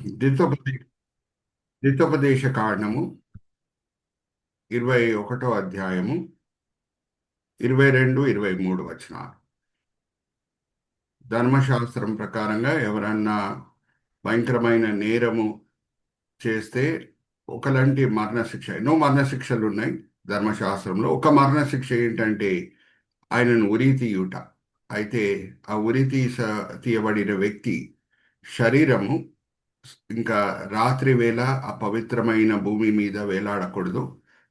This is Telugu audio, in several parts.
ద్వితోపదే ద్వితోపదేశ కాండము 21 అధ్యాయము 22-23 వచనాలు. ధర్మశాస్త్రం ప్రకారంగా ఎవరన్నా భయంకరమైన నేరము చేస్తే ఒకలాంటి మరణశిక్ష, ఎన్నో మరణశిక్షలు ఉన్నాయి ధర్మశాస్త్రంలో. ఒక మరణశిక్ష ఏంటంటే ఆయనను ఉరి తీయుట. అయితే ఆ తీయబడిన వ్యక్తి శరీరము ఇంకా రాత్రి వేళ ఆ పవిత్రమైన భూమి మీద వేలాడకూడదు,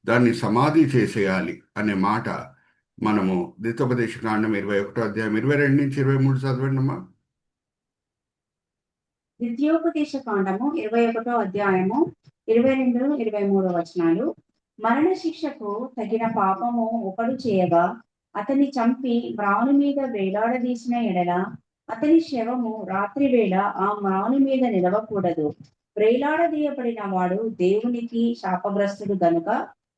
దాన్ని సమాధి చేసేయాలి అనే మాట మనము ద్వితోపదేశ కాండం 21 అధ్యాయం 22-23 చదవండమ్మా. ద్వితీయోపదేశ కాండము 21 అధ్యాయము 22-23 మరణ శిక్షకు తగిన పాపము ఒకడు చేయగా అతని చంపి మ్రాను మీద వేలాడదీసిన ఎడల అతని శవము రాత్రి వేళ ఆ మ్రాను మీద నిలవకూడదు. వేలాడదీయబడిన వాడు దేవునికి శాపగ్రస్తుడు గనుక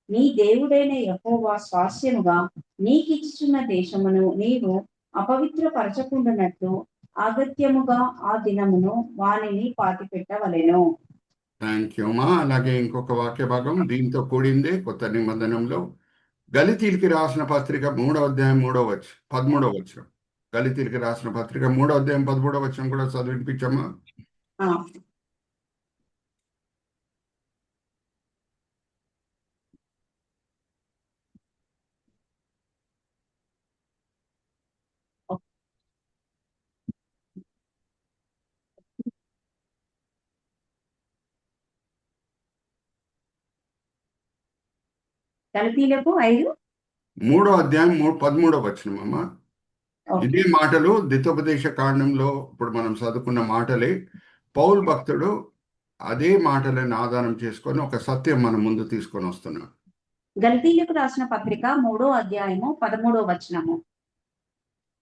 నీ దేవుడైన యెహోవా స్వాస్యముగా నీకిచ్చుచున్న దేశమును నీవు అపవిత్రపరచకుండానట్లు అగత్యముగా ఆ దినమును వానిని పాతిపెట్టవలెను. థ్యాంక్ యూ అమ్మా. అలాగే ఇంకొక వాక్య భాగం దీంతో కూడిందే కొత్త నిబంధనంలో గలితీలికి రాసిన పత్రిక 3వ అధ్యాయం 13వ వచనం. గలితీలికి రాసిన పత్రిక 3వ అధ్యాయం 13వ వచనం కూడా చదివినిపించమ్మా. గలతీలకు 5 3వ అధ్యాయం 13వ వచనం అమ్మా. ఇదే మాటలు ద్వితోపదేశ కాండంలో ఇప్పుడు మనం చదువుకున్న మాటలే. పౌలు భక్తుడు అదే మాటలను ఆధారం చేసుకొని ఒక సత్యం మన ముందు తీసుకొని వస్తున్నాడు. గలతీలకు రాసిన పత్రిక 3వ అధ్యాయము 13వ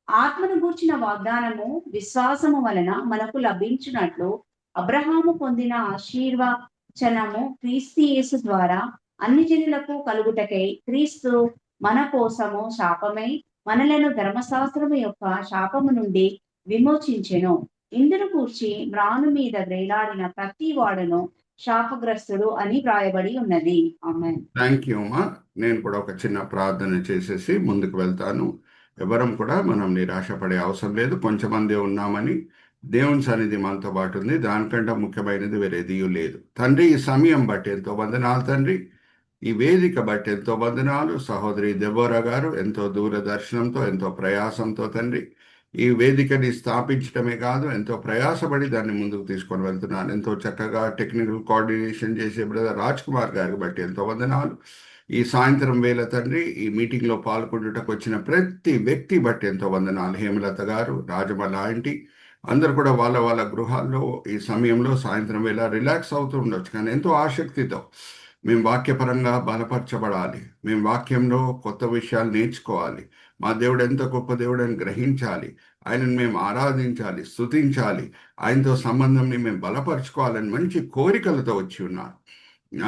ఆత్మను గూర్చిన వాగ్దానము విశ్వాసము వలన మనకు లభించినట్లు అబ్రహాము పొందిన ఆశీర్వచనము క్రీస్తు యేసు ద్వారా అన్ని జనులకు కలుగుటకై క్రీస్తు మన కోసము శాపమై మనలను ధర్మశాస్త్రము యొక్క శాపము నుండి విమోచించెను. ఇందును కూర్చి మ్రాను మీద వేలాడిన ప్రతి వాడును శాపగ్రస్తుడు అని వ్రాయబడి ఉన్నది. ఆమేన్. థ్యాంక్ యూ అమ్మా. నేను కూడా ఒక చిన్న ప్రార్థన చేసేసి ముందుకు వెళ్తాను. ఎవరం కూడా మనం నిరాశపడే అవసరం లేదు. కొంచెమంది ఉన్నామని దేవుని సన్నిధి మనతో పాటు ఉంది. దానికంటే ముఖ్యమైనది వేరేది లేదు. తండ్రి, ఈ సమయం బట్టి ఎంతో వందనాలు తండ్రి. ఈ వేదిక బట్టి ఎంతో వందనాలు. సహోదరి దెబోరా గారు ఎంతో దూరదర్శనంతో ఎంతో ప్రయాసంతో తండ్రి ఈ వేదికని స్థాపించడమే కాదు, ఎంతో ప్రయాసపడి దాన్ని ముందుకు తీసుకొని వెళ్తున్నాను. ఎంతో చక్కగా టెక్నికల్ కోఆర్డినేషన్ చేసే బ్రదర్ రాజ్ కుమార్ గారికి బట్టి ఎంతో వందనాలు. ఈ సాయంత్రం వేళ తండ్రి ఈ మీటింగ్లో పాల్గొనటకు వచ్చిన ప్రతి వ్యక్తి బట్టి ఎంతో వందనాలు. హేమలత గారు, రాజమల ఆంటీ అందరు కూడా వాళ్ళ వాళ్ళ గృహాల్లో ఈ సమయంలో సాయంత్రం వేళ రిలాక్స్ అవుతూ ఉండొచ్చు, కానీ ఎంతో ఆసక్తితో మేము వాక్యపరంగా బలపరచబడాలి, మేము వాక్యంలో కొత్త విషయాలు నేర్చుకోవాలి, మా దేవుడు ఎంత గొప్ప దేవుడని గ్రహించాలి, ఆయనను మేము ఆరాధించాలి, స్తుతించాలి, ఆయనతో సంబంధంని మేము బలపరచుకోవాలని మంచి కోరికలతో వచ్చి ఉన్నారు.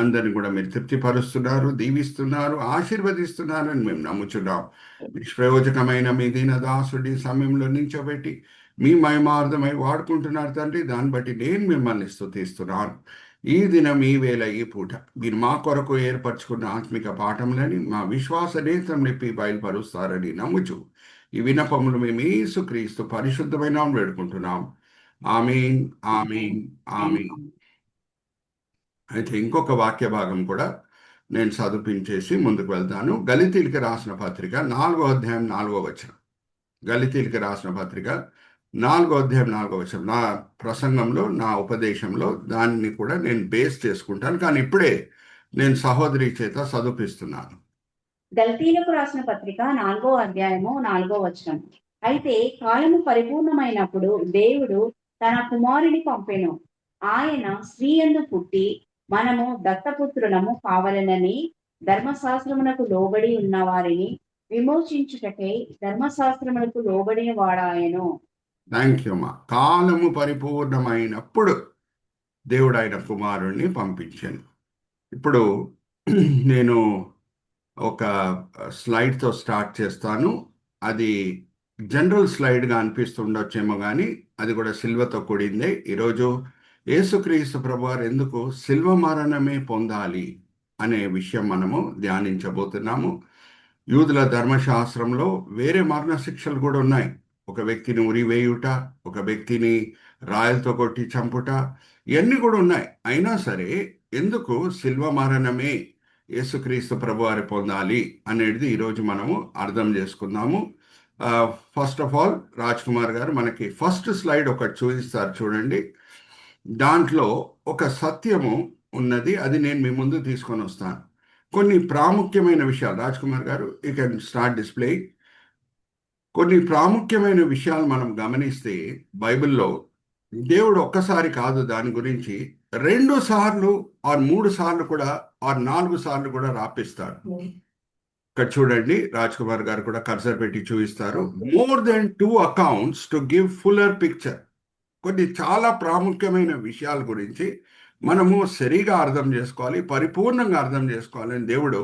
అందరిని కూడా మీరు తృప్తిపరుస్తున్నారు, దీవిస్తున్నారు, ఆశీర్వదిస్తున్నారని మేము నమ్ముచున్నాం. నిష్ప్రయోజకమైన మీ దీనదాసుడి సమయంలో నించోబెట్టి మీ మహిమార్థమై వాడుకుంటున్నారు తండ్రి. దాన్ని బట్టి నేను మిమ్మల్ని స్తుతిస్తున్నాను. ఈ దినం, ఈ వేళ, ఈ పూట మీరు మా కొరకు ఏర్పరచుకున్న ఆత్మిక పాఠములని మా విశ్వాస నేత్రం నిప్పి బయలుపరుస్తారని నమ్ముచు ఈ విన్నపములు మేము యేసుక్రీస్తు పరిశుద్ధమైన వేడుకుంటున్నాం. ఆమేన్, ఆమేన్, ఆమేన్. అయితే ఇంకొక వాక్య భాగం కూడా నేను చదివించేసి ముందుకు వెళ్తాను. గలితీలికి రాసిన పత్రిక 4వ అధ్యాయం 4వ వచనం. గలితీలికి రాసిన పత్రిక 4వ అధ్యాయం 4వ వచనం. నా ప్రసంగంలో, నా ఉపదేశంలో దాన్ని కూడా నేను బేస్ చేసుకుంటాను, కానీ ఇప్పుడే నేను సహోదరి చేత చదివిస్తున్నాను. గలతీలకు రాసిన పత్రిక 4వ అధ్యాయము 4వ అయితే కాలము పరిపూర్ణమైనప్పుడు దేవుడు తన కుమారుని పంపెను. ఆయన స్త్రీ యందు పుట్టి మనము దత్తపుత్రులము కావలెనని ధర్మశాస్త్రమునకు లోబడి ఉన్న వారిని విమోచించుటకై ధర్మశాస్త్రమునకు లోబడిన వాడాయను. థ్యాంక్ యూ అమ్మా. కాలము పరిపూర్ణమైనప్పుడు దేవుడు ఆయన కుమారుణ్ణి పంపించాను. ఇప్పుడు నేను ఒక స్లైడ్తో స్టార్ట్ చేస్తాను. అది జనరల్ స్లైడ్గా అనిపిస్తుండొచ్చేమో, కానీ అది కూడా సిల్వర్తో కూడిందే. ఈరోజు యేసుక్రీస్తు ప్రభువారు ఎందుకు శిల్వ మరణమే పొందాలి అనే విషయం మనము ధ్యానించబోతున్నాము. యూదుల ధర్మశాస్త్రంలో వేరే మరణ శిక్షలు కూడా ఉన్నాయి. ఒక వ్యక్తిని ఉరివేయుట, ఒక వ్యక్తిని రాయలతో కొట్టి చంపుట, ఇవన్నీ కూడా ఉన్నాయి. అయినా సరే ఎందుకు శిల్వ మరణమే యేసుక్రీస్తు ప్రభువారు పొందాలి అనేది ఈరోజు మనము అర్థం చేసుకుందాము. First of all Raj Kumar గారు మనకి ఫస్ట్ స్లైడ్ ఒకటి చూపిస్తారు, చూడండి. దాంట్లో ఒక సత్యము ఉన్నది, అది నేను మీ ముందు తీసుకొని వస్తాను. కొన్ని ప్రాముఖ్యమైన విషయాలు, రాజ్ కుమార్ గారు యూ కెన్ స్టార్ట్ డిస్ప్లే. కొన్ని ప్రాముఖ్యమైన విషయాలు మనం గమనిస్తే బైబిల్లో దేవుడు ఒక్కసారి కాదు దాని గురించి 2 సార్లు ఆర్ 3 సార్లు కూడా ఆర్ 4 సార్లు కూడా రాపిస్తాడు. ఇక్కడ చూడండి, రాజ్ కుమార్ గారు కూడా కర్సర్ పెట్టి చూపిస్తారు. More than 2 accounts to give fuller picture. కొన్ని చాలా ప్రాముఖ్యమైన విషయాల గురించి మనము సరిగా అర్థం చేసుకోవాలి, పరిపూర్ణంగా అర్థం చేసుకోవాలని దేవుడు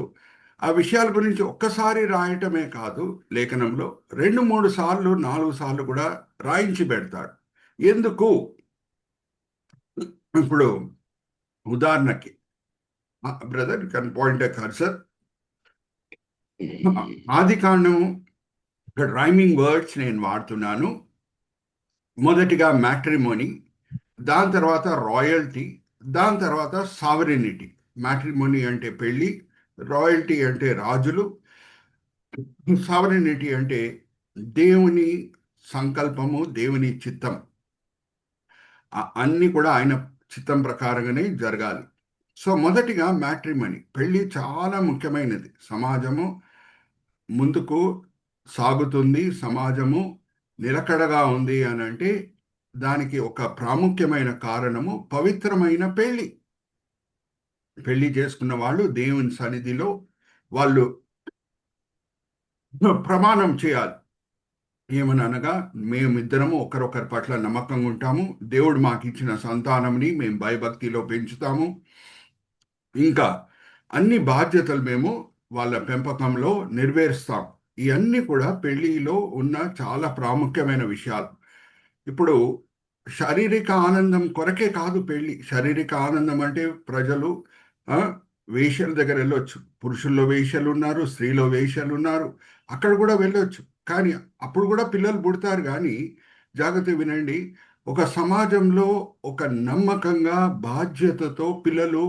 ఆ విషయాల గురించి ఒక్కసారి రాయటమే కాదు, లేఖనంలో 2, 3 సార్లు 4 సార్లు కూడా రాయించి పెడతాడు. ఎందుకు? ఇప్పుడు ఉదాహరణకి brother can point A cursor. ఆది కాండం, ఇక్కడ రైమింగ్ వర్డ్స్ నేను వాడుతున్నాను. మొదటిగా మ్యాట్రిమోనీ, దాని తర్వాత రాయల్టీ, దాని తర్వాత సావరెనిటీ. మ్యాట్రిమోనీ అంటే పెళ్ళి, రాయల్టీ అంటే రాజులు, సావరెనిటీ అంటే దేవుని సంకల్పము, దేవుని చిత్తం, అన్నీ కూడా ఆయన చిత్తం ప్రకారంగానే జరగాలి. సో మొదటిగా మ్యాట్రిమోనీ, పెళ్ళి చాలా ముఖ్యమైనది. సమాజము ముందుకు సాగుతుంది, సమాజము నిలకడగా ఉంది అని అంటే దానికి ఒక ప్రాముఖ్యమైన కారణము పవిత్రమైన పెళ్ళి. పెళ్లి చేసుకున్న వాళ్ళు దేవుని సన్నిధిలో వాళ్ళు ప్రమాణం చేయాలి. ఏమని అనగా, మేమిద్దరము ఒకరొకరి పట్ల నమ్మకంగా ఉంటాము, దేవుడు మాకు ఇచ్చిన సంతానంని మేము భయభక్తిలో పెంచుతాము, ఇంకా అన్ని బాధ్యతలు మేము వాళ్ళ పెంపకంలో నెరవేరుస్తాం. ఇవన్నీ కూడా పెళ్లిలో ఉన్న చాలా ప్రాముఖ్యమైన విషయాలు. ఇప్పుడు శారీరక ఆనందం కొరకే కాదు పెళ్ళి. శారీరక ఆనందం అంటే ప్రజలు వేశ్యల దగ్గర వెళ్ళొచ్చు, పురుషుల్లో వేశ్యలు ఉన్నారు, స్త్రీలో వేశ్యలు ఉన్నారు, అక్కడ కూడా వెళ్ళొచ్చు. కానీ అప్పుడు కూడా పిల్లలు పుడతారు. కానీ జాగ్రత్త వినండి, ఒక సమాజంలో ఒక నమ్మకంగా బాధ్యతతో పిల్లలు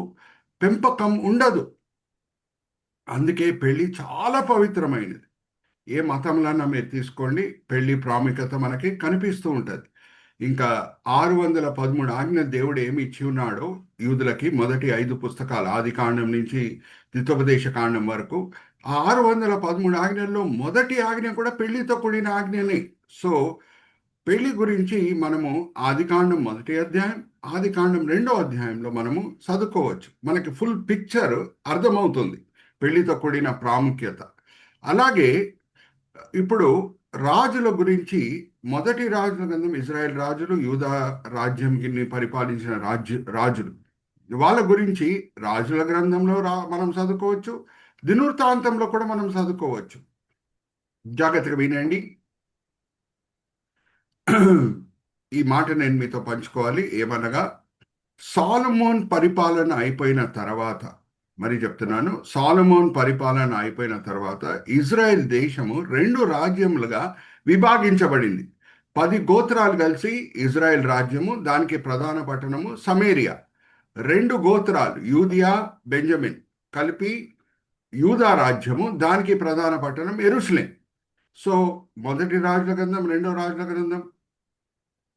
పెంపకం ఉండదు. అందుకే పెళ్ళి చాలా పవిత్రమైనది. ఏ మతంలోనా మీరు తీసుకోండి, పెళ్లి ప్రాముఖ్యత మనకి కనిపిస్తూ ఉంటుంది. ఇంకా 613 ఆజ్ఞలు దేవుడు ఏమి ఇచ్చి ఉన్నాడో యూదులకి, మొదటి 5 పుస్తకాలు ఆది కాండం నుంచి ద్వితోపదేశ కాండం వరకు, ఆ 613 ఆజ్ఞల్లో మొదటి ఆజ్ఞ కూడా పెళ్లితో కూడిన ఆజ్ఞనే. సో పెళ్లి గురించి మనము ఆది కాండం 1వ అధ్యాయం, ఆది కాండం 2వ అధ్యాయంలో మనము చదువుకోవచ్చు. మనకి ఫుల్ పిక్చర్ అర్థమవుతుంది పెళ్లితో కూడిన ప్రాముఖ్యత. అలాగే ఇప్పుడు రాజుల గురించి, మొదటి రాజుల గ్రంథం ఇజ్రాయెల్ రాజులు, యూదా రాజ్యంని పరిపాలించిన రాజులు, వాళ్ళ గురించి రాజుల గ్రంథంలో మనం చదువుకోవచ్చు, దినవృత్తాంతంలో కూడా మనం చదువుకోవచ్చు. జాగ్రత్తగా వినండి, ఈ మాట నేను మీతో పంచుకోవాలి. ఏమనగా, సాలమోన్ పరిపాలన అయిపోయిన తర్వాత, మరి చెప్తున్నాను, సాలమోన్ పరిపాలన అయిపోయిన తర్వాత ఇజ్రాయెల్ దేశము 2 రాజ్యములుగా విభాగించబడింది. 10 గోత్రాలు కలిసి ఇజ్రాయెల్ రాజ్యము, దానికి ప్రధాన పట్టణము సమేరియా. 2 గోత్రాలు యూదియా, బెంజమిన్ కలిపి యూదా రాజ్యము, దానికి ప్రధాన పట్టణం యెరూషలేం. సో మొదటి రాజుల గ్రంథం, 2వ రాజుల గ్రంథం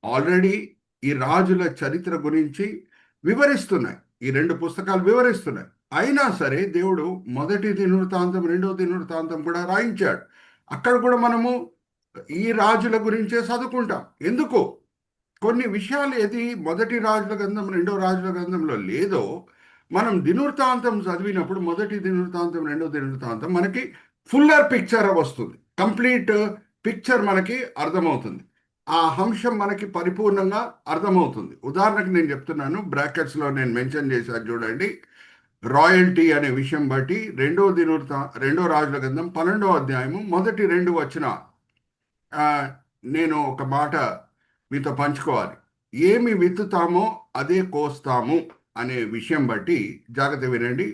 ఆల్రెడీ ఈ రాజుల చరిత్ర గురించి వివరిస్తున్నాయి. ఈ 2 పుస్తకాలు వివరిస్తున్నాయి. అయినా సరే దేవుడు మొదటి దినవృత్తాంతం, 2వ దినవృత్తాంతం కూడా రాయించాడు. అక్కడ కూడా మనము ఈ రాజుల గురించే చదువుకుంటాం. ఎందుకు? కొన్ని విషయాలు ఏది మొదటి రాజుల గ్రంథం, 2వ రాజుల గ్రంథంలో లేదో, మనం దినవృత్తాంతం చదివినప్పుడు మొదటి దినవృత్తాంతం, 2వ దినవృత్తాంతం మనకి ఫుల్లర్ పిక్చర్ వస్తుంది, కంప్లీట్ పిక్చర్ మనకి అర్థమవుతుంది, ఆ అంశం మనకి పరిపూర్ణంగా అర్థమవుతుంది. ఉదాహరణకు నేను చెప్తున్నాను, బ్రాకెట్స్లో నేను మెన్షన్ చేశాను చూడండి. రాయల్టీ అనే విషయం బట్టి 2వ రాజుల గ్రంథం 12వ అధ్యాయము మొదటి 2 వచనాలు నేను ఒక మాట మీతో పంచుకోవాలి. ఏమి విత్తుతామో అదే కోస్తాము అనే విషయం బట్టి జాగ్రత్త వినండి.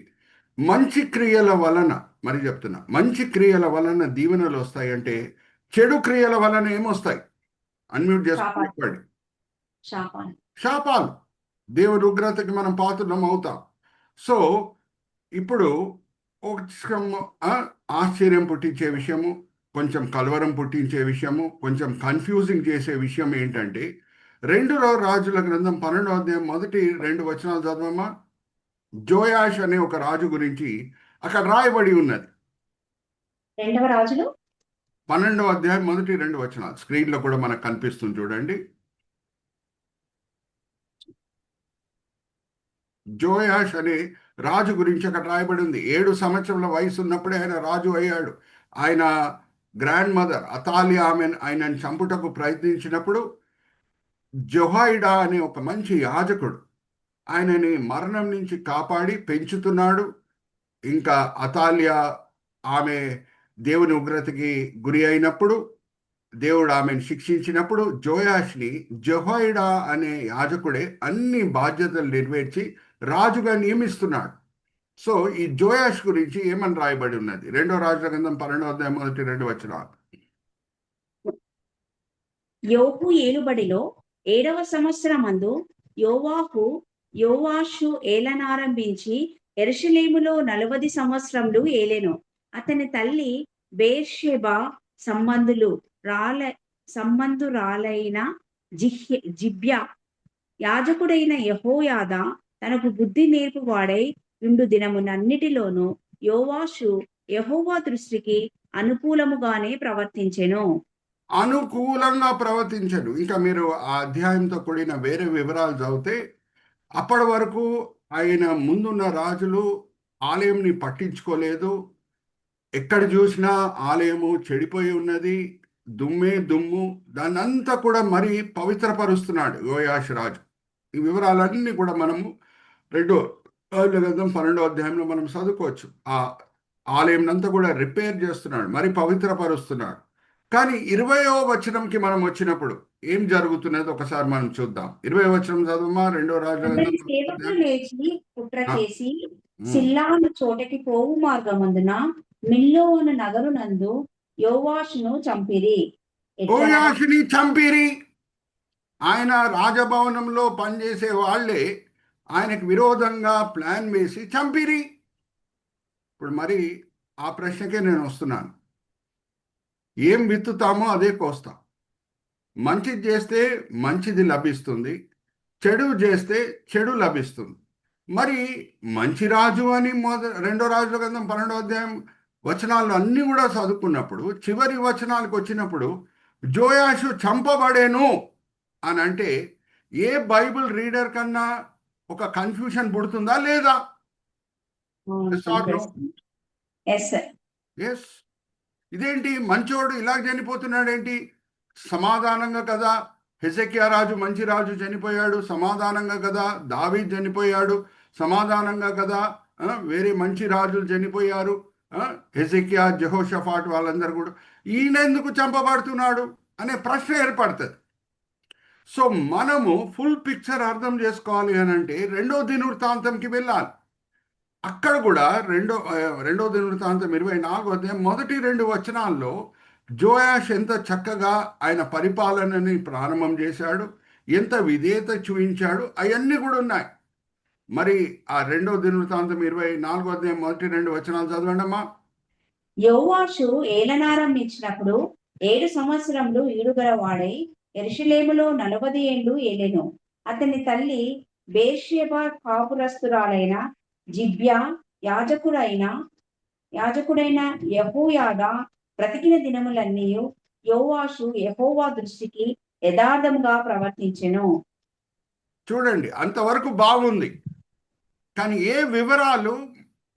మంచి క్రియల వలన, మరి చెప్తున్నా, మంచి క్రియల వలన దీవెనలు వస్తాయంటే చెడు క్రియల వలన ఏమొస్తాయి? అన్మ్యూట్ చేసుకుని శాపాలు. చెప్పండి. శాపాలు. శాపాలు. దేవుని ఉగ్రతకి మనం పాత్రలం అవుతాం. సో ఇప్పుడు ఒక ఆ, ఆశ్చర్యం పుట్టించే విషయము, కొంచెం కలవరం పుట్టించే విషయము, కొంచెం కన్ఫ్యూజింగ్ చేసే విషయం ఏంటంటే, రాజుల గ్రంథం 12వ అధ్యాయం మొదటి 2 వచనాలు చదవమ్మా. జోయాష్ అనే ఒక రాజు గురించి అక్కడ రాయబడి ఉన్నది. 2వ రాజులు 12వ అధ్యాయం మొదటి 2 వచనాలు స్క్రీన్లో కూడా మనకు కనిపిస్తుంది చూడండి. జోయాష్ అనే రాజు గురించి అక్కడ రాయబడి ఉంది. 7 సంవత్సరాల వయసు ఉన్నప్పుడే ఆయన రాజు అయ్యాడు. ఆయన గ్రాండ్ మదర్ అతాలియా ఆయనను చంపుటకు ప్రయత్నించినప్పుడు జొహాయిడా అనే ఒక మంచి యాజకుడు ఆయనని మరణం నుంచి కాపాడి పెంచుతున్నాడు. ఇంకా అతాలియా ఆమె దేవుని ఉగ్రతకి గురి అయినప్పుడు, దేవుడు ఆమెను శిక్షించినప్పుడు జోయాష్ని జొహాయిడా అనే యాజకుడే అన్ని బాధ్యతలు నెరవేర్చి రాజుగా నియమిస్తున్నాడు. సో ఈ జోయాష్ గురించి ఏమని రాయబడి ఉన్నది? 2 రాజుల గ్రంథం 12వ అధ్యాయం మొదటి 2 వచనాలు. యోపు ఏలుబడిలో 7వ సంవత్సరమందు యోవాషు ఏలనారంభించి యెరూషలేములో 40 సంవత్సరములు ఏలెను. అతని తల్లి బేర్షెబా సంబంధురాలైన జిబ్యా. యాజకుడైన యెహోయాదా తనకు బుద్ధి నేర్పువాడై ఉండు దినమునన్నిటిలోనూ యోవాషు యెహోవా దృష్టికి అనుకూలముగానే ప్రవర్తించెను. అనుకూలంగా ప్రవర్తించడు. ఇంకా మీరు ఆ అధ్యాయంతో కూడిన వేరే వివరాలు చదివితే, అప్పటి వరకు ఆయన ముందున్న రాజులు ఆలయంని పట్టించుకోలేదు. ఎక్కడ చూసినా ఆలయము చెడిపోయి ఉన్నది, దుమ్మే దుమ్ము. దాన్నంతా కూడా మరి పవిత్రపరుస్తున్నాడు యోయాష్ రాజు. ఈ వివరాలన్నీ కూడా మనము 2 రాజుల గ్రంథం 12వ అధ్యాయంలో మనం చదువుకోవచ్చు. ఆ ఆలయం అంతా కూడా రిపేర్ చేస్తున్నాడు, మరి పవిత్రపరుస్తున్నాడు. కానీ 20వ వచనంకి మనం వచ్చినప్పుడు ఏం జరుగుతున్నది ఒకసారి మనం చూద్దాం. 20వ వచనం చదవమా. 2 రాజుల అతని గ్రంథం సేవకులు లేచి కుట్ర ఆ, చేసి ఉమ్. సిల్లాను చోటకి పోవు మార్గమందున మిల్లో అను నగరు నందు యోవాషును చంపిరి. ఎట్లనగా యోయాషుని చంపిరి. ఆయన రాజభవనంలో పనిచేసే వాళ్ళే ఆయనకు విరోధంగా ప్లాన్ వేసి చంపిరి. ఇప్పుడు మరి ఆ ప్రశ్నకే నేను వస్తున్నాను. ఏం విత్తుతామో అదే కోస్తాం. మంచిది చేస్తే మంచిది లభిస్తుంది, చెడు చేస్తే చెడు లభిస్తుంది. మరి మంచి రాజు అని 2 రాజుల గ్రంథం 12వ అధ్యాయం వచనాలు అన్నీ కూడా చదువుకున్నప్పుడు చివరి వచనాలకు వచ్చినప్పుడు జోయాషు చంపబడేను అని అంటే ఏ బైబిల్ రీడర్ కన్నా ఒక కన్ఫ్యూషన్ పుడుతుందా లేదా? ఎస్. ఎస్. ఇదేంటి మంచోడు ఇలా చనిపోతున్నాడేంటి? సమాధానంగా కదా హెజెకియా రాజు మంచి రాజు చనిపోయాడు, సమాధానంగా కదా దావీద్ చనిపోయాడు, సమాధానంగా కదా వేరే మంచి రాజులు చనిపోయారు, హెజెకియా జెహోషాఫాట్ వాళ్ళందరూ కూడా. ఈయన ఎందుకు చంపబడుతున్నాడు అనే ప్రశ్న ఏర్పడుతుంది. సో మనము ఫుల్ పిక్చర్ అర్థం చేసుకోవాలి అని అంటే 2 దినవృత్తాంతంకి వెళ్ళాలి. అక్కడ కూడా రెండో దినవృత్తాంతం 24వ అధ్యాయం మొదటి 2 వచనాల్లో జోయాష్ ఎంత చక్కగా ఆయన పరిపాలనని ప్రారంభం చేశాడు, ఎంత విధేయత చూపించాడు, అవన్నీ కూడా ఉన్నాయి. మరి ఆ 2 దినవృత్తాంతం 24వ అధ్యాయం మొదటి 2 వచనాలు చదవండి అమ్మా. యోవాషు ఏలనారంభించినప్పుడు 7 సంవత్సరములు ఈడుగల వాడై యెరూషలేములో 40 ఏండ్లు ఏలెను. అతని తల్లి బేర్షెబా కాపురస్తురాలైన జిబ్యా. యాజకుడైన యెహోయాదా బ్రతికిన దినములన్నీ యోవాషు యెహోవా దృష్టికి యథార్థముగా ప్రవర్తించెను. చూడండి, అంతవరకు బాగుంది. కానీ ఏ వివరాలు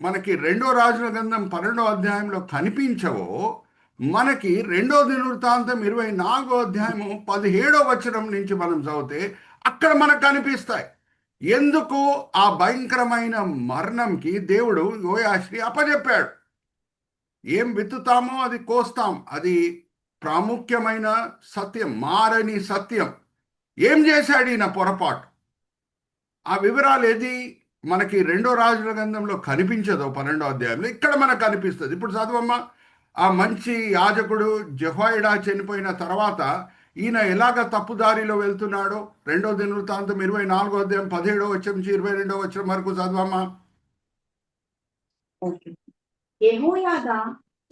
మనకి 2 రాజుల గ్రంథం 12వ అధ్యాయంలో కనిపించవో మనకి 2 దినవృత్తాంతం 24వ అధ్యాయము 17వ వచనం నుంచి మనం చదివితే అక్కడ మనకు కనిపిస్తాయి. ఎందుకు ఆ భయంకరమైన మరణంకి దేవుడు యోయాషుని అప్పచెప్పాడు. ఏం విత్తుతామో అది కోస్తాం. అది ప్రాముఖ్యమైన సత్యం, మారని సత్యం. ఏం చేశాడు ఈయన పొరపాటు? ఆ వివరాలు ఏది మనకి రెండో రాజుల గ్రంథంలో కనిపించదు 12వ అధ్యాయంలో, ఇక్కడ మనకు కనిపిస్తుంది. ఇప్పుడు చదవమ్మా. ఆ మంచి యాజకుడు జెహోయాడా చనిపోయిన తర్వాత ఈయన ఎలాగ తప్పుదారిలో వెళ్తున్నాడో రెండో దినవృత్తాంతం 24వ అధ్యాయం 17వ వచనం నుంచి 22వ వచనం వరకు చదవమ్మా. ఓకే. యెహోయాదా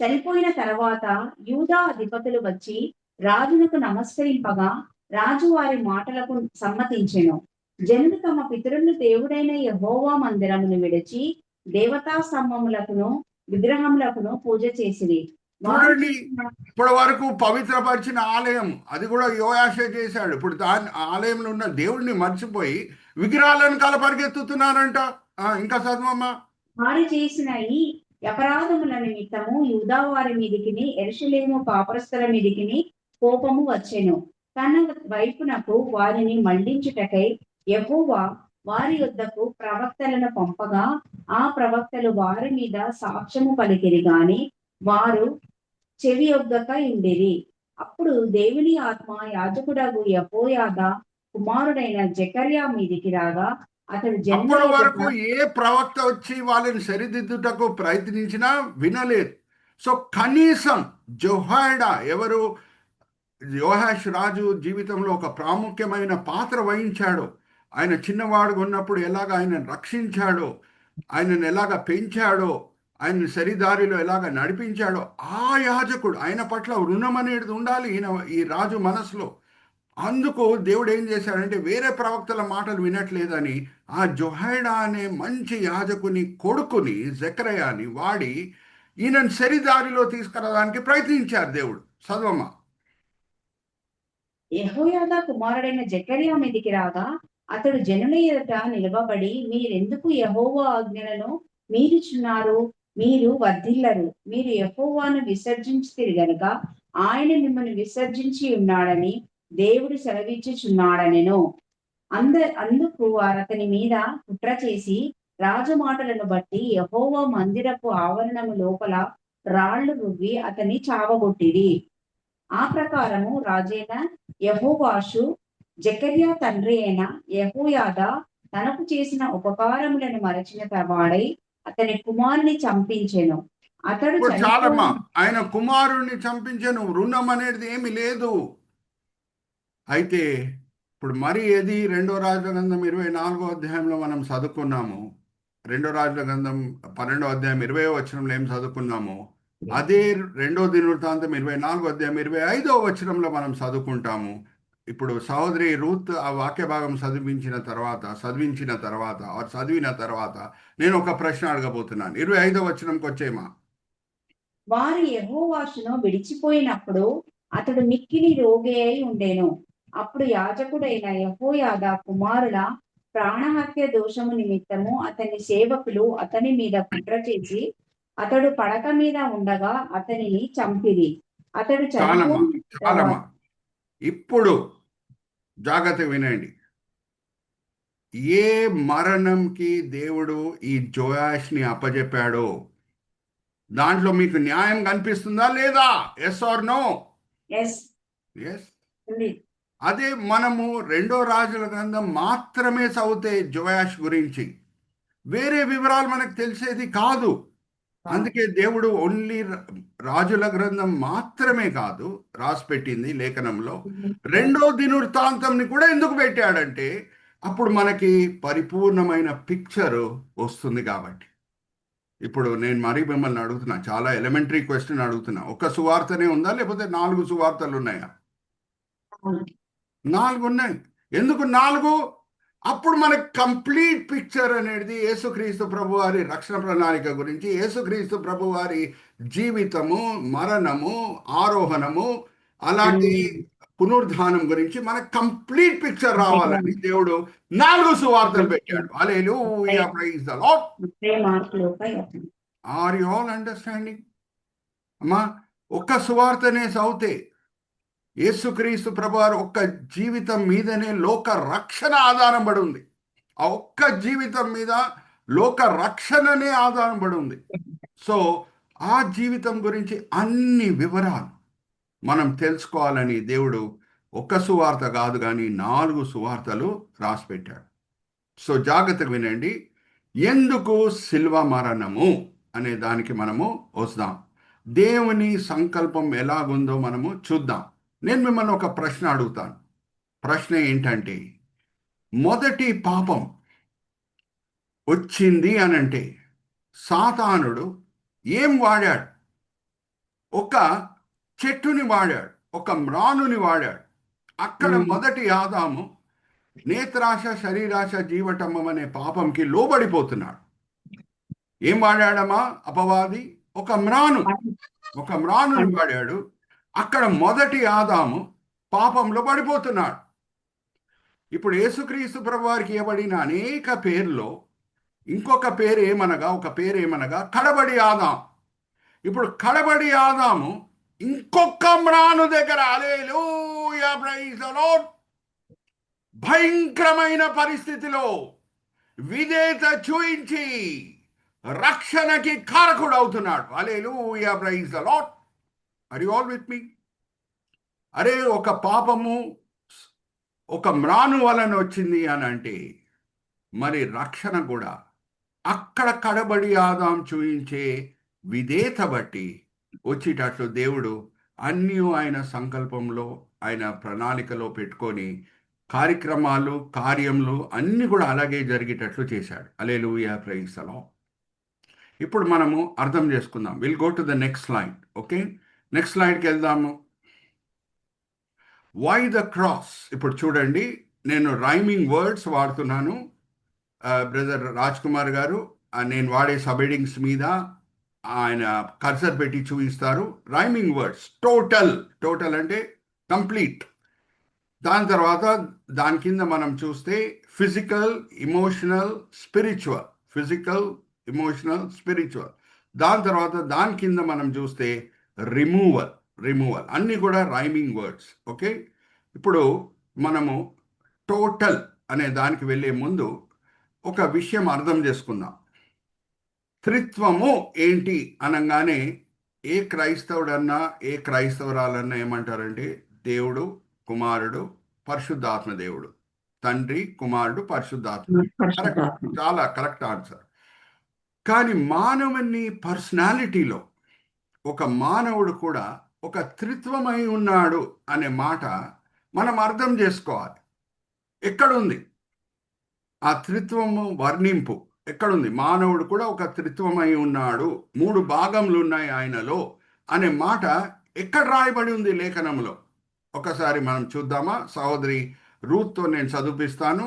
చనిపోయిన తర్వాత యూదా అధిపతులు వచ్చి రాజునకు నమస్కరింపగా రాజు వారి మాటలకు సమ్మతించెను. జనులు తమ పితరుల దేవుడైన యెహోవా మందిరమును విడిచి దేవతా స్తంభములకును విగ్రహములకును పూజ చేసిరి. వారు చూడండి, ఇప్పటి వరకు పవిత్రపరిచిన ఆలయం అది కూడా యోయాషే చేశాడు. ఇప్పుడు దాని ఆలయంలో ఉన్న దేవుడిని మర్చిపోయి విగ్రహాలను కాల పరిగెత్తుతున్నారంట. ఇంకా చదవమ్మా. వారు చేసిన ఈ అపరాధముల నిమిత్తము యూదా వారి మీదికిని యెరూషలేము కాపురస్తుల మీదికిని కోపము వచ్చెను. తన వైపునకు వారిని మళ్లించుటకై యెహోవా వారి యొద్దకు ప్రవక్తలను పంపగా ఆ ప్రవక్తలు వారి మీద సాక్ష్యము పలికిరి గాని వారు చెవి యొగ్గక ఉండిరి. అప్పుడు దేవుని ఆత్మ యాజకుడగు యెహోయాదా కుమారుడైన జెకర్యా మీదికి రాగా అతడు జనుల అప్పటి వరకు ఎదుట ఏ ప్రవక్త వచ్చి వాళ్ళని సరిదిద్దుటకు ప్రయత్నించినా వినలేదు. సో కనీసం జెహోయాడా ఎవరు యోహాష్ రాజు జీవితంలో ఒక ప్రాముఖ్యమైన పాత్ర వహించాడో, ఆయన చిన్నవాడుగా ఉన్నప్పుడు ఎలాగ ఆయన రక్షించాడో, ఆయనను ఎలాగ పెంచాడో, ఆయన్ని సరిదారిలో ఎలాగ నడిపించాడో, ఆ యాజకుడు ఆయన పట్ల రుణం అనేది ఉండాలి ఈ రాజు మనసులో. అందుకు దేవుడు ఏం చేశాడంటే వేరే ప్రవక్తల మాటలు వినట్లేదని ఆ జొహైడా అనే మంచి యాజకుని కొడుకుని జెకర్యాని వాడి ఈయనను సరిదారిలో తీసుకురావడానికి ప్రయత్నించారు దేవుడు. చదవమ్మా. యెహోయాదా కుమారుడైన జెకర్యా మీదికి రాగా అతడు జనుల ఎదుట నిలవబడి మీరెందుకు యెహోవా ఆజ్ఞలను మీరుచున్నారు? మీరు వర్ధిల్లరు. మీరు యెహోవాను విసర్జించితిరి గనుక ఆయన మిమ్మల్ని విసర్జించి ఉన్నాడని దేవుడు సెలవిచ్చుచున్నాడనెను. అందుకు వారు అతని మీద కుట్ర చేసి రాజు మాటలను బట్టి యెహోవా మందిరపు ఆవరణము లోపల రాళ్లు రువ్వి అతన్ని చావగొట్టిరి. ఆ ప్రకారము రాజైన యెహోవాషు జెకర్యా తండ్రి అయిన యెహోయాదా తనకు చేసిన ఉపకారములను మరచిన వాడై అతని కుమారుని చంపించెను. అతడు ఇప్పుడు చాలమ్మా, చనిపోయిన ఆయన కుమారుణ్ణి చంపించను, రుణం అనేది ఏమి లేదు. అయితే ఇప్పుడు మరి ఏది రెండో రాజుల గ్రంథం 24వ అధ్యాయంలో మనం చదువుకున్నాము. రెండో రాజుల గ్రంథం 12వ అధ్యాయం 20వ వచనంలో ఏం చదువుకున్నాము, అదే రెండో దినవృత్తాంతం 24వ అధ్యాయం 25వ వచనంలో మనం చదువుకుంటాము. ఇప్పుడు సహోదరి రూత్ ఆ వాక్య భాగం చదివిన తర్వాత నేను ఒక ప్రశ్న అడగబోతున్నాను. 25వ వచనంకి వచ్చేమా. వారు యెహోవాషును విడిచిపోయినప్పుడు అతడు మిక్కిలి రోగి అయి ఉండెను. అప్పుడు యాజకుడైన యెహోయాదా కుమారుల ప్రాణహత్య దోషము నిమిత్తము అతని సేవకులు అతని మీద కుట్ర చేసి అతడు పడక మీద ఉండగా అతనిని చంపిరి. అతడు చాలమ్మా, చనిపోయిన తర్వాత చాలమ్మా. ఇప్పుడు జాగ్రత్త వినండి. ఏ మరణంకి దేవుడు ఈ జోయాష్ని అప్పజెప్పాడో దాంట్లో మీకు న్యాయం కనిపిస్తుందా లేదా? Yes or no? Yes yes. ఉంది. అదే మనము రెండో రాజుల గ్రంథం మాత్రమే చదివితే జోయాష్ గురించి వేరే వివరాలు మనకు తెలిసేది కాదు. అందుకే దేవుడు ఓన్లీ రాజుల గ్రంథం మాత్రమే కాదు రాసి పెట్టింది లేఖనంలో, రెండో దినవృత్తాంతంని కూడా ఎందుకు పెట్టాడంటే అప్పుడు మనకి పరిపూర్ణమైన పిక్చర్ వస్తుంది కాబట్టి. ఇప్పుడు నేను మరీ మిమ్మల్ని అడుగుతున్నా, చాలా ఎలిమెంటరీ క్వశ్చన్ అడుగుతున్నా. ఒక సువార్తనే ఉందా లేకపోతే 4 సువార్తలు ఉన్నాయా? 4 ఉన్నాయి. ఎందుకు 4? అప్పుడు మనకి కంప్లీట్ పిక్చర్ అనేది యేసుక్రీస్తు ప్రభు వారి రక్షణ ప్రణాళిక గురించి, యేసుక్రీస్తు ప్రభు వారి జీవితము, మరణము, ఆరోహణము, అలాగే పునరుద్ధానం గురించి మనకు కంప్లీట్ పిక్చర్ రావాలని దేవుడు 4 సువార్తలు పెట్టాడు. Hallelujah, praise the lord. Are you all understanding? అమ్మా, ఒక్క సువార్తనే చదివితే యేసుక్రీస్తు ప్రభువారు ఒక్క జీవితం మీదనే లోక రక్షణ ఆధారం పడి ఉంది. ఆ ఒక్క జీవితం మీద లోక రక్షణనే ఆధారం పడి ఉంది. సో ఆ జీవితం గురించి అన్ని వివరాలు మనం తెలుసుకోవాలని దేవుడు ఒక్క సువార్త కాదు కానీ 4 సువార్తలు రాసి పెట్టాడు. సో జాగ్రత్తగా వినండి. ఎందుకు శిల్వ మరణము అనే దానికి మనము వస్తాం. దేవుని సంకల్పం ఎలాగుందో మనము చూద్దాం. నేను మిమ్మల్ని ఒక ప్రశ్న అడుగుతాను. ప్రశ్న ఏంటంటే, మొదటి పాపం వచ్చింది అనంటే సాతానుడు ఏం వాడాడు? ఒక చెట్టుని వాడాడు, ఒక మ్రానుని వాడాడు. అక్కడ మొదటి ఆదాము నేత్రాశ, శరీరాశ, జీవటమ్మం అనే పాపంకి లోబడిపోతున్నాడు. ఏం వాడాడమ్మా అపవాది? ఒక మ్రానుని వాడాడు. అక్కడ మొదటి ఆదాము పాపంలో పడిపోతున్నాడు. ఇప్పుడు యేసుక్రీస్తు ప్రభువారికి ఇవ్వబడిన అనేక పేర్లో ఇంకొక పేరు ఏమనగా, ఒక పేరు ఏమనగా కడబడి ఆదాం. ఇప్పుడు కడబడి ఆదాము ఇంకొక మ్రాను దగ్గర, హల్లెలూయా ప్రైజ్ ది లార్డ్, భయంకరమైన పరిస్థితిలో విధేయత చూయించి రక్షణకి కారకుడు అవుతున్నాడు. Hallelujah praise the lord. Are you all with me? అరే, ఒక పాపము ఒక మ్రాను వలన వచ్చింది అని అంటే మరి రక్షణ కూడా అక్కడ కడబడి ఆదాం చూయించే విధేయత బట్టి వచ్చేటట్లు దేవుడు అన్నీ ఆయన సంకల్పంలో, ఆయన ప్రణాళికలో పెట్టుకొని కార్యక్రమాలు, కార్యములు అన్నీ కూడా అలాగే జరిగేటట్లు చేశాడు. Hallelujah praise the lord. ఇప్పుడు మనము అర్థం చేసుకుందాం. Will go to the next slide. Okay, next స్లైడ్కి వెళ్దాము. Why the cross? ఇప్పుడు చూడండి, నేను రైమింగ్ వర్డ్స్ వాడుతున్నాను. బ్రదర్ రాజ్ కుమార్ గారు నేను వాడే సబెడింగ్స్ మీద ఆయన కర్సర్ పెట్టి చూపిస్తారు. Rhyming words. టోటల్ అంటే కంప్లీట్. దాని తర్వాత దాని కింద మనం చూస్తే ఫిజికల్, ఇమోషనల్, స్పిరిచువల్. దాని తర్వాత దాని కింద మనం చూస్తే రిమూవల్. అన్నీ కూడా రైమింగ్ వర్డ్స్. ఓకే, ఇప్పుడు మనము టోటల్ అనే దానికి వెళ్ళే ముందు ఒక విషయం అర్థం చేసుకుందాం. త్రిత్వము ఏంటి అనగానే ఏ క్రైస్తవుడన్నా, ఏ క్రైస్తవురాలన్నా ఏమంటారంటే దేవుడు, కుమారుడు, పరిశుద్ధాత్మ. దేవుడు, తండ్రి, కుమారుడు, పరిశుద్ధాత్మ. చాలా కరెక్ట్ ఆన్సర్. కానీ మానవుని పర్సనాలిటీలో ఒక మానవుడు కూడా ఒక త్రిత్వమై ఉన్నాడు అనే మాట మనం అర్థం చేసుకోవాలి. ఎక్కడుంది ఆ త్రిత్వము వర్ణింపు? ఎక్కడుంది? మానవుడు కూడా ఒక త్రిత్వమై ఉన్నాడు, 3 భాగములు ఉన్నాయి ఆయనలో అనే మాట ఎక్కడ రాయబడి ఉంది లేఖనంలో? ఒకసారి మనం చూద్దామా? సహోదరి రూత్తో నేను చదివిస్తాను.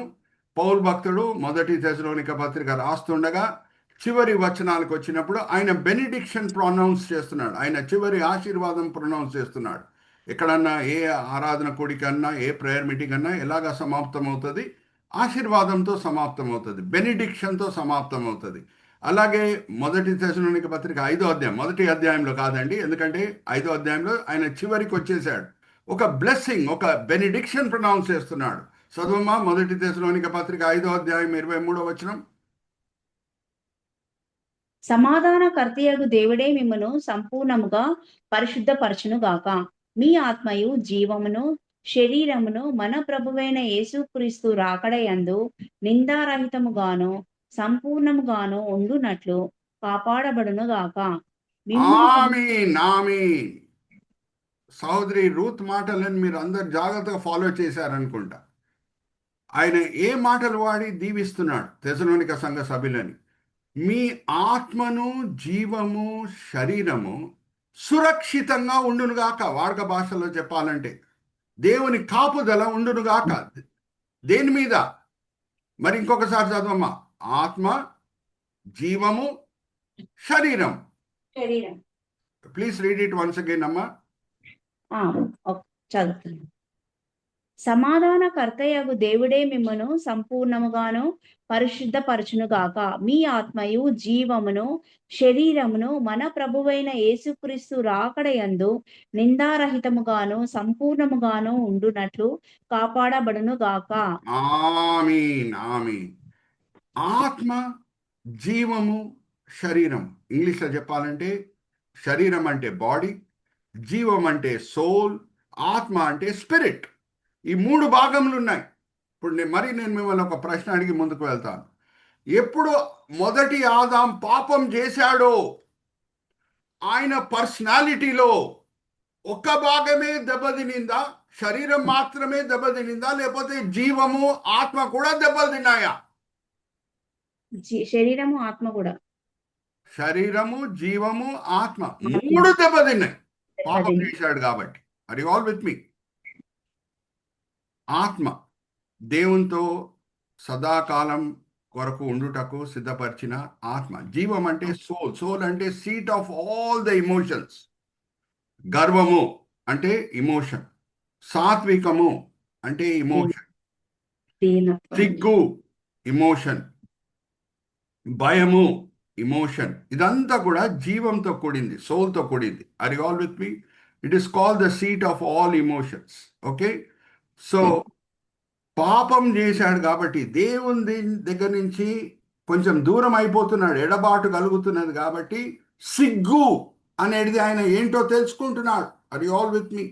పౌలు భక్తుడు మొదటి తెస్సలోనిక పత్రిక రాస్తుండగా చివరి వచనాలకు వచ్చినప్పుడు ఆయన బెనిడిక్షన్ ప్రొనౌన్స్ చేస్తున్నాడు. ఆయన చివరి ఆశీర్వాదం ప్రొనౌన్స్ చేస్తున్నాడు. ఎక్కడన్నా ఏ ఆరాధన కూడికన్నా, ఏ ప్రేయర్ మీటింగ్ అన్నా ఎలాగా సమాప్తం అవుతుంది? ఆశీర్వాదంతో సమాప్తం అవుతుంది, బెనిడిక్షన్తో సమాప్తం అవుతుంది. అలాగే మొదటి తెస్సలోనిక పత్రిక 5వ అధ్యాయం, మొదటి అధ్యాయంలో కాదండి, ఎందుకంటే 5వ అధ్యాయంలో ఆయన చివరికి వచ్చేసాడు. ఒక బ్లెస్సింగ్, ఒక బెనిడిక్షన్ ప్రొనౌన్స్ చేస్తున్నాడు. చదువమ్మా మొదటి తెస్సలోనిక పత్రిక 5వ అధ్యాయం 23వ వచనం. సమాధానకర్తయగు దేవుడే మిమ్మను సంపూర్ణముగా పరిశుద్ధపరచును గాక. మీ ఆత్మయు జీవమును శరీరమును మన ప్రభువైన యేసుక్రీస్తు రాకడయందు నిందారహితముగాను సంపూర్ణముగాను ఉండునట్లు కాపాడబడును గాక. ఆమేన్. సహోదరి రూత్ మాటలను మీరు అందరు జాగ్రత్తగా ఫాలో చేశారనుకుంటా. ఆయన ఏ మాటలు వాడి దీవిస్తున్నాడు తెస్సలోనిక సంఘ సభ్యులని? మీ ఆత్మను, జీవము, శరీరము సురక్షితంగా ఉండునుగాక. వాడుక భాషలో చెప్పాలంటే దేవుని కాపుదల ఉండునుగాక. దేని మీద? మరి ఇంకొకసారి చదవమ్మా. ఆత్మ, జీవము, శరీరం. Please read it once again అమ్మా. చదువుతాను. సమాధానకర్తయగు దేవుడే మిమ్మను సంపూర్ణముగాను పరిశుద్ధపరచును గాక. మీ ఆత్మయు జీవమును శరీరమును మన ప్రభువైన యేసుక్రీస్తు రాకడయందు నిందారహితముగాను సంపూర్ణముగాను ఉండునట్లు కాపాడబడును గాక. ఆమేన్. ఆత్మ, జీవము, శరీరం. ఇంగ్లీష్లో చెప్పాలంటే శరీరం అంటే బాడీ, జీవం అంటే సోల్, ఆత్మ అంటే స్పిరిట్. ఈ 3 భాగములు ఉన్నాయి. ఇప్పుడు నేను మిమ్మల్ని ఒక ప్రశ్న అడిగి ముందుకు వెళ్తాను. ఎప్పుడు మొదటి ఆదాం పాపం చేశాడో ఆయన పర్సనాలిటీలో ఒక భాగమే దెబ్బతినిందా, శరీరం మాత్రమే దెబ్బతినిందా, లేకపోతే జీవము ఆత్మ కూడా దెబ్బలు తిన్నాయా? శరీరము ఆత్మ కూడా. శరీరము, జీవము, ఆత్మ 3 దెబ్బతిన్నాయి పాపం దెబ్బతిన్నాయి. చేశాడు కాబట్టి. ఆర్ యు ఆల్ విత్ మీ? ఆత్మ దేవునితో సదాకాలం కొరకు ఉండుటకు సిద్ధపరిచిన ఆత్మ. జీవం అంటే సోల్. సోల్ అంటే seat of all the emotions. గర్వము అంటే ఇమోషన్, సాత్వికము అంటే ఇమోషన్, దీనత్వం. సిగ్గు ఇమోషన్, భయము ఇమోషన్. ఇదంతా కూడా జీవంతో కూడింది, సోల్తో కూడింది. Are you all with me? It is called the seat of all emotions. Okay, so పాపం చేశాడు కాబట్టి దేవుని దగ్గర నుంచి కొంచెం దూరం అయిపోతున్నాడు, ఎడబాటు కలుగుతున్నది కాబట్టి సిగ్గు అనేది ఆయన ఏంటో తెలుసుకుంటున్నాడు. Are you all with me?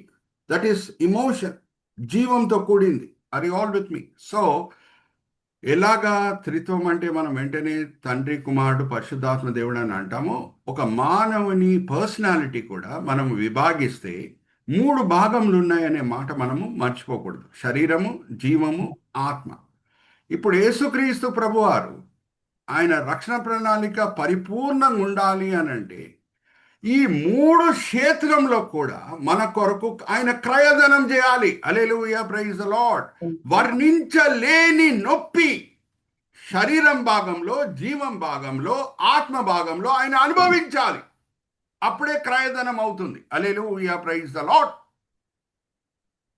That is emotion, జీవంతో కూడింది. Are you all with me? So ఎలాగా త్రిత్వం అంటే మనం వెంటనే తండ్రి, కుమారుడు, పరిశుద్ధాత్మ దేవుడు అని అంటామో, ఒక మానవుని పర్సనాలిటీ కూడా మనం విభాగిస్తే 3 భాగములు ఉన్నాయనే మాట మనము మర్చిపోకూడదు. శరీరము, జీవము, ఆత్మ. ఇప్పుడు యేసుక్రీస్తు ప్రభువారు ఆయన రక్షణ ప్రణాళిక పరిపూర్ణంగా ఉండాలి అని అంటే ఈ 3 క్షేత్రంలో కూడా మన కొరకు ఆయన క్రయధనం చేయాలి. హల్లెలూయా, ప్రైజ్ ద లార్డ్. వర్ణించలేని నొప్పి శరీరం భాగంలో, జీవం భాగంలో, ఆత్మ భాగంలో ఆయన అనుభవించాలి. అప్పుడే క్రయధనం అవుతుంది. హల్లెలూయా, ప్రైజ్ ద లార్డ్.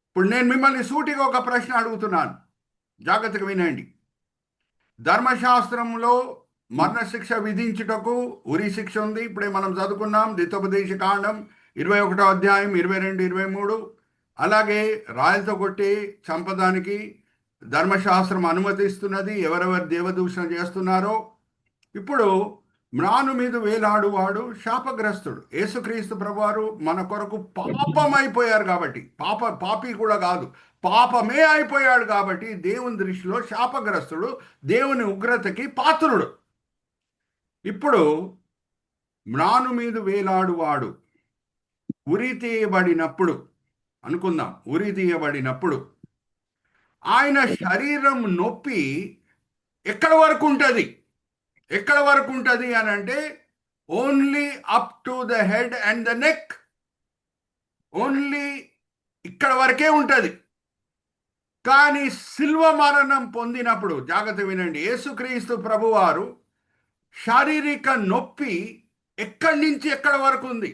ఇప్పుడు నేను మిమ్మల్ని సూటిగా ఒక ప్రశ్న అడుగుతున్నాను, జాగ్రత్తగా వినండి. ధర్మశాస్త్రంలో మరణశిక్ష విధించుటకు ఉరి శిక్ష ఉంది. ఇప్పుడే మనం చదువుకున్నాం ద్వితోపదేశ కాండం 21వ అధ్యాయం 22, 23. అలాగే రాయలతో కొట్టి చంపడానికి ధర్మశాస్త్రం అనుమతిస్తున్నది, ఎవరెవరు దేవదూషణ చేస్తున్నారో. ఇప్పుడు మ్రాను మీద వేలాడువాడు శాపగ్రస్తుడు. యేసుక్రీస్తు ప్రభువారు మన కొరకు పాపం అయిపోయారు కాబట్టి, పాపి కూడా కాదు, పాపమే అయిపోయాడు కాబట్టి దేవుని దృష్టిలో శాపగ్రస్తుడు, దేవుని ఉగ్రతకి పాత్రుడు. ఇప్పుడు మ్రాను మీద వేలాడువాడు ఉరి తీయబడినప్పుడు, అనుకుందాం, ఉరి తీయబడినప్పుడు ఆయన శరీరం నొప్పి ఎక్కడ వరకు ఉంటుంది? ఎక్కడ వరకు ఉంటుంది అని అంటే only up to the head and the neck. Only ఇక్కడ వరకే ఉంటుంది. కానీ శిల్వ మరణం పొందినప్పుడు, జాగ్రత్త వినండి, యేసుక్రీస్తు ప్రభువారు శారీరక నొప్పి ఎక్కడి నుంచి ఎక్కడ వరకు ఉంది?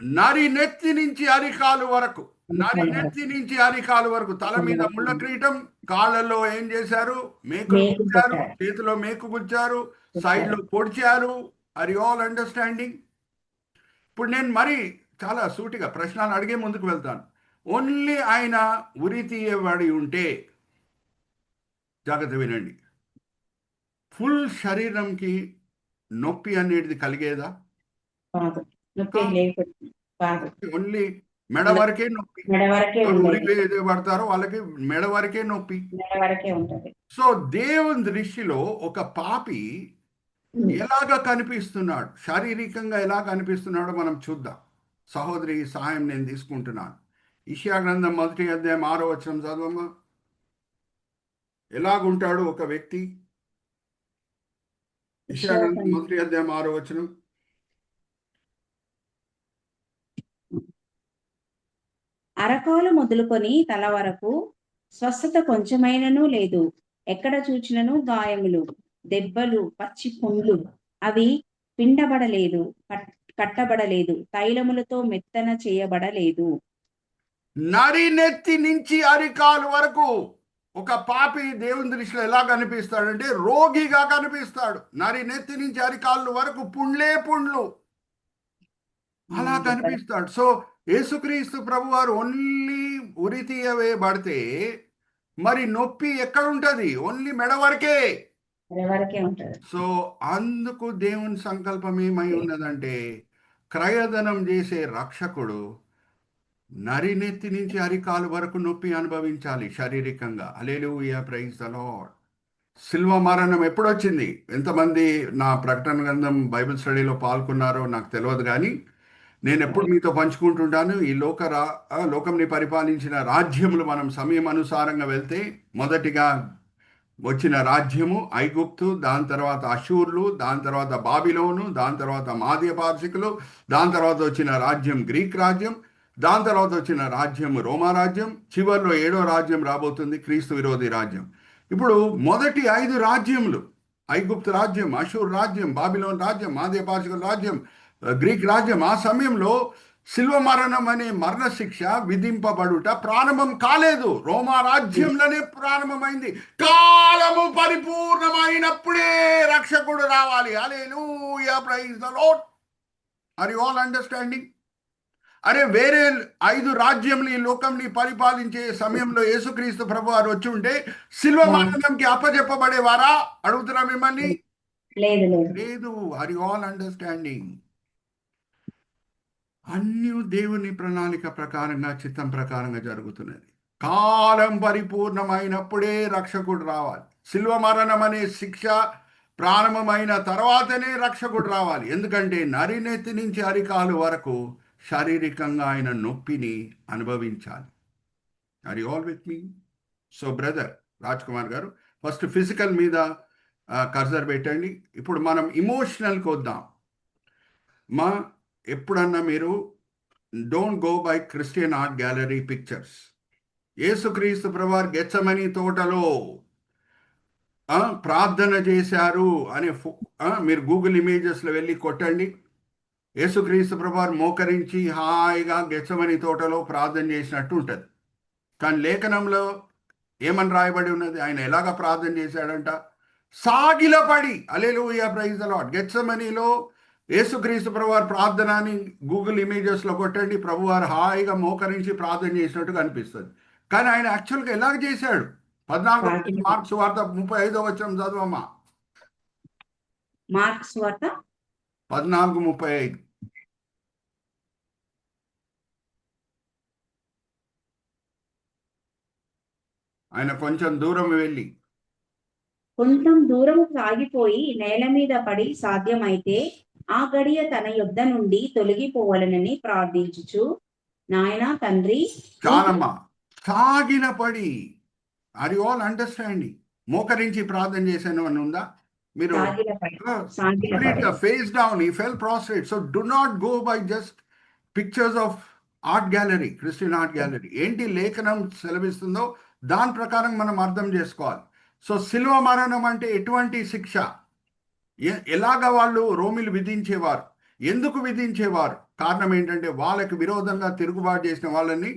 నరి నెత్తి నుంచి అరికాలు వరకు. నరి నెత్తి నుంచి అరికాలు వరకు. తల మీద ముళ్ళ క్రీటం, కాళ్ళల్లో ఏం చేశారు? మేకులు గుచ్చారు, చేతిలో మేకు గుచ్చారు, సైడ్ లో పొడిచారు. Are you all understanding? ఇప్పుడు నేను మరి చాలా సూటిగా ప్రశ్నలు అడిగే ముందుకు వెళ్తాను. ఓన్లీ ఆయన ఉరి తీయబడి ఉంటే, జాగ్రత్త వినండి, ఫుల్ శరీరంకి నొప్పి అనేది కలిగేదా? కాదు. నొప్పి లేకపోతే కాదు. ఓన్లీ మెడ వరకే నొప్పి. మెడ వరకే ఉరి ఉండేది. పడతారో వాళ్ళకి మెడ వరకే నొప్పి. మెడ వరకే ఉంటది. సో దేవుని దృష్టిలో ఒక పాపి ఎలాగ కనిపిస్తున్నాడు, శారీరకంగా ఎలా కనిపిస్తున్నాడో మనం చూద్దాం. సహోదరి సహాయం నేను తీసుకుంటున్నాను. యెషయా గ్రంథం 1వ అధ్యాయం 6వ వచనం చదవమ్మా. ఎలాగుంటాడు ఒక వ్యక్తి? యెషయా గ్రంథం 1వ అధ్యాయం 6వ వచనం. అరకాలు మొదలుకొని తల వరకు స్వస్థత కొంచెమైనను లేదు. ఎక్కడ చూచినను గాయములు, దెబ్బలు, పచ్చి పుండ్లు. అవి పిండబడలేదు, కట్టబడలేదు, తైలములతో మెత్తన చేయబడలేదు. నరి నెత్తి నుంచి అరికాలు వరకు ఒక పాపి దేవుని దృష్టిలో ఎలా కనిపిస్తాడంటే రోగిగా కనిపిస్తాడు. నరి నెత్తి నుంచి అరికాళ్ళు వరకు పుండ్లే పుండ్లు, అలా కనిపిస్తాడు. సో యేసుక్రీస్తు ప్రభువారు ఓన్లీ ఉరి తీయవేయబడితే మరి నొప్పి ఎక్కడ ఉంటది? ఓన్లీ మెడ వరకే. సో అందుకు దేవుని సంకల్పం ఏమై ఉన్నదంటే క్రయధనం చేసే రక్షకుడు నరినెత్తి నుంచి అరికాలు వరకు నొప్పి అనుభవించాలి శారీరకంగా. హల్లెలూయా, ప్రైజ్ ద లార్డ్. శిల్వ మరణం ఎప్పుడొచ్చింది? ఎంతమంది నా ప్రకటన గ్రంథం బైబిల్ స్టడీలో పాల్గొన్నారో నాకు తెలియదు, కానీ నేను ఎప్పుడు మీతో పంచుకుంటుంటాను. ఈ లోకంని పరిపాలించిన రాజ్యములు మనం సమయం అనుసారంగా వెళ్తే, మొదటిగా వచ్చిన రాజ్యము ఐగుప్తు, దాని తర్వాత అషూర్లు, దాని తర్వాత బాబిలోను, దాని తర్వాత మాదీయ పార్శికులు, దాని తర్వాత వచ్చిన రాజ్యం గ్రీక్ రాజ్యం, దాని తర్వాత వచ్చిన రాజ్యం రోమా రాజ్యం, చివరిలో 7వ రాజ్యం రాబోతుంది, క్రీస్తు విరోధి రాజ్యం. ఇప్పుడు మొదటి 5 రాజ్యములు, ఐగుప్తు రాజ్యం, అషూర్ రాజ్యం, బాబిలోన్ రాజ్యం, మాదీయ పార్శికుల రాజ్యం, గ్రీక్ రాజ్యం, ఆ సమయంలో శిల్వ మరణం అనే మరణ శిక్ష విధింపబడుట ప్రారంభం కాలేదు. రోమా రాజ్యంలోనే ప్రారంభమైంది. కాలము పరిపూర్ణమైనప్పుడే రక్షకుడు రావాలి. Hallelujah, praise the lord. Are you all understanding? అరే, వేరే 5 రాజ్యంని ఈ లోకంని పరిపాలించే సమయంలో యేసుక్రీస్తు ప్రభు వారు వచ్చి ఉంటే శిల్వ మరణంకి అప్పచెప్పబడేవారా? అడుగుతున్నా మిమ్మల్ని. లేదు. Are you all understanding? అన్నీ దేవుని ప్రణాళిక ప్రకారంగా, చిత్తం ప్రకారంగా జరుగుతున్నది. కాలం పరిపూర్ణమైనప్పుడే రక్షకుడు రావాలి. శిల్వ మరణం అనే శిక్ష ప్రారంభమైన తర్వాతనే రక్షకుడు రావాలి. ఎందుకంటే నరినెత్తి నుంచి అరికాలు వరకు శారీరకంగా ఆయన నొప్పిని అనుభవించాలి. Are you all with me? So brother Raj Kumar garu, first physical మీద కర్సర్ పెట్టండి. ఇప్పుడు మనం ఇమోషనల్కి వద్దాం. ఎప్పుడన్నా మీరు don't go by Christian art gallery pictures. యేసుక్రీస్తు ప్రభువారు గెత్సెమనీ తోటలో ప్రార్థన చేశారు అని మీరు గూగుల్ ఇమేజెస్లో వెళ్ళి కొట్టండి. యేసుక్రీస్తు ప్రభువారు మోకరించి హాయిగా గెత్సెమనీ తోటలో ప్రార్థన చేసినట్టు ఉంటుంది. కానీ లేఖనంలో ఏమని రాయబడి ఉన్నది? ఆయన ఎలాగ ప్రార్థన చేశాడంట? సాగిలపడి. హల్లెలూయా, ప్రైజ్ ద లార్డ్. గెత్సెమనీలో యేసుక్రీస్తు ప్రభువారు ప్రార్థన అని గూగుల్ ఇమేజెస్లో కొట్టండి. ప్రభువారు హాయిగా మోకరించి ప్రార్థన చేసినట్టు కనిపిస్తుంది. కానీ ఆయన యాక్చువల్గా ఎలాగ చేశాడు? 14 మార్క్స్ వార్త 35వ వచనం చదవమ్మా. మార్క్స్ వార్త 14:35. ఆయన కొంచెం దూరం సాగిపోయి నేల మీద పడి సాధ్యమైతే ఆ గడియ తన యొద్ద నుండి తొలగిపోవాలనని ప్రార్థించుచు, నాయనా తండ్రి. చాలమ్మా. సాగిన పడి. Are you all understanding? మోకరించి ప్రార్థన చేశాను అని ఉందా? మీరు face down, he fell prostrate. So do not go by just pictures of art gallery, Christian art gallery. ఏంటి లేఖనం సెలవిస్తుందో దాని ప్రకారం మనం అర్థం చేసుకోవాలి. సో శిలువ మరణం అంటే ఎటువంటి శిక్ష? ఎలాగ వాళ్ళు రోమిలు విధించేవారు? ఎందుకు విధించేవారు? కారణం ఏంటంటే వాళ్ళకి విరోధంగా తిరుగుబాటు చేసిన వాళ్ళని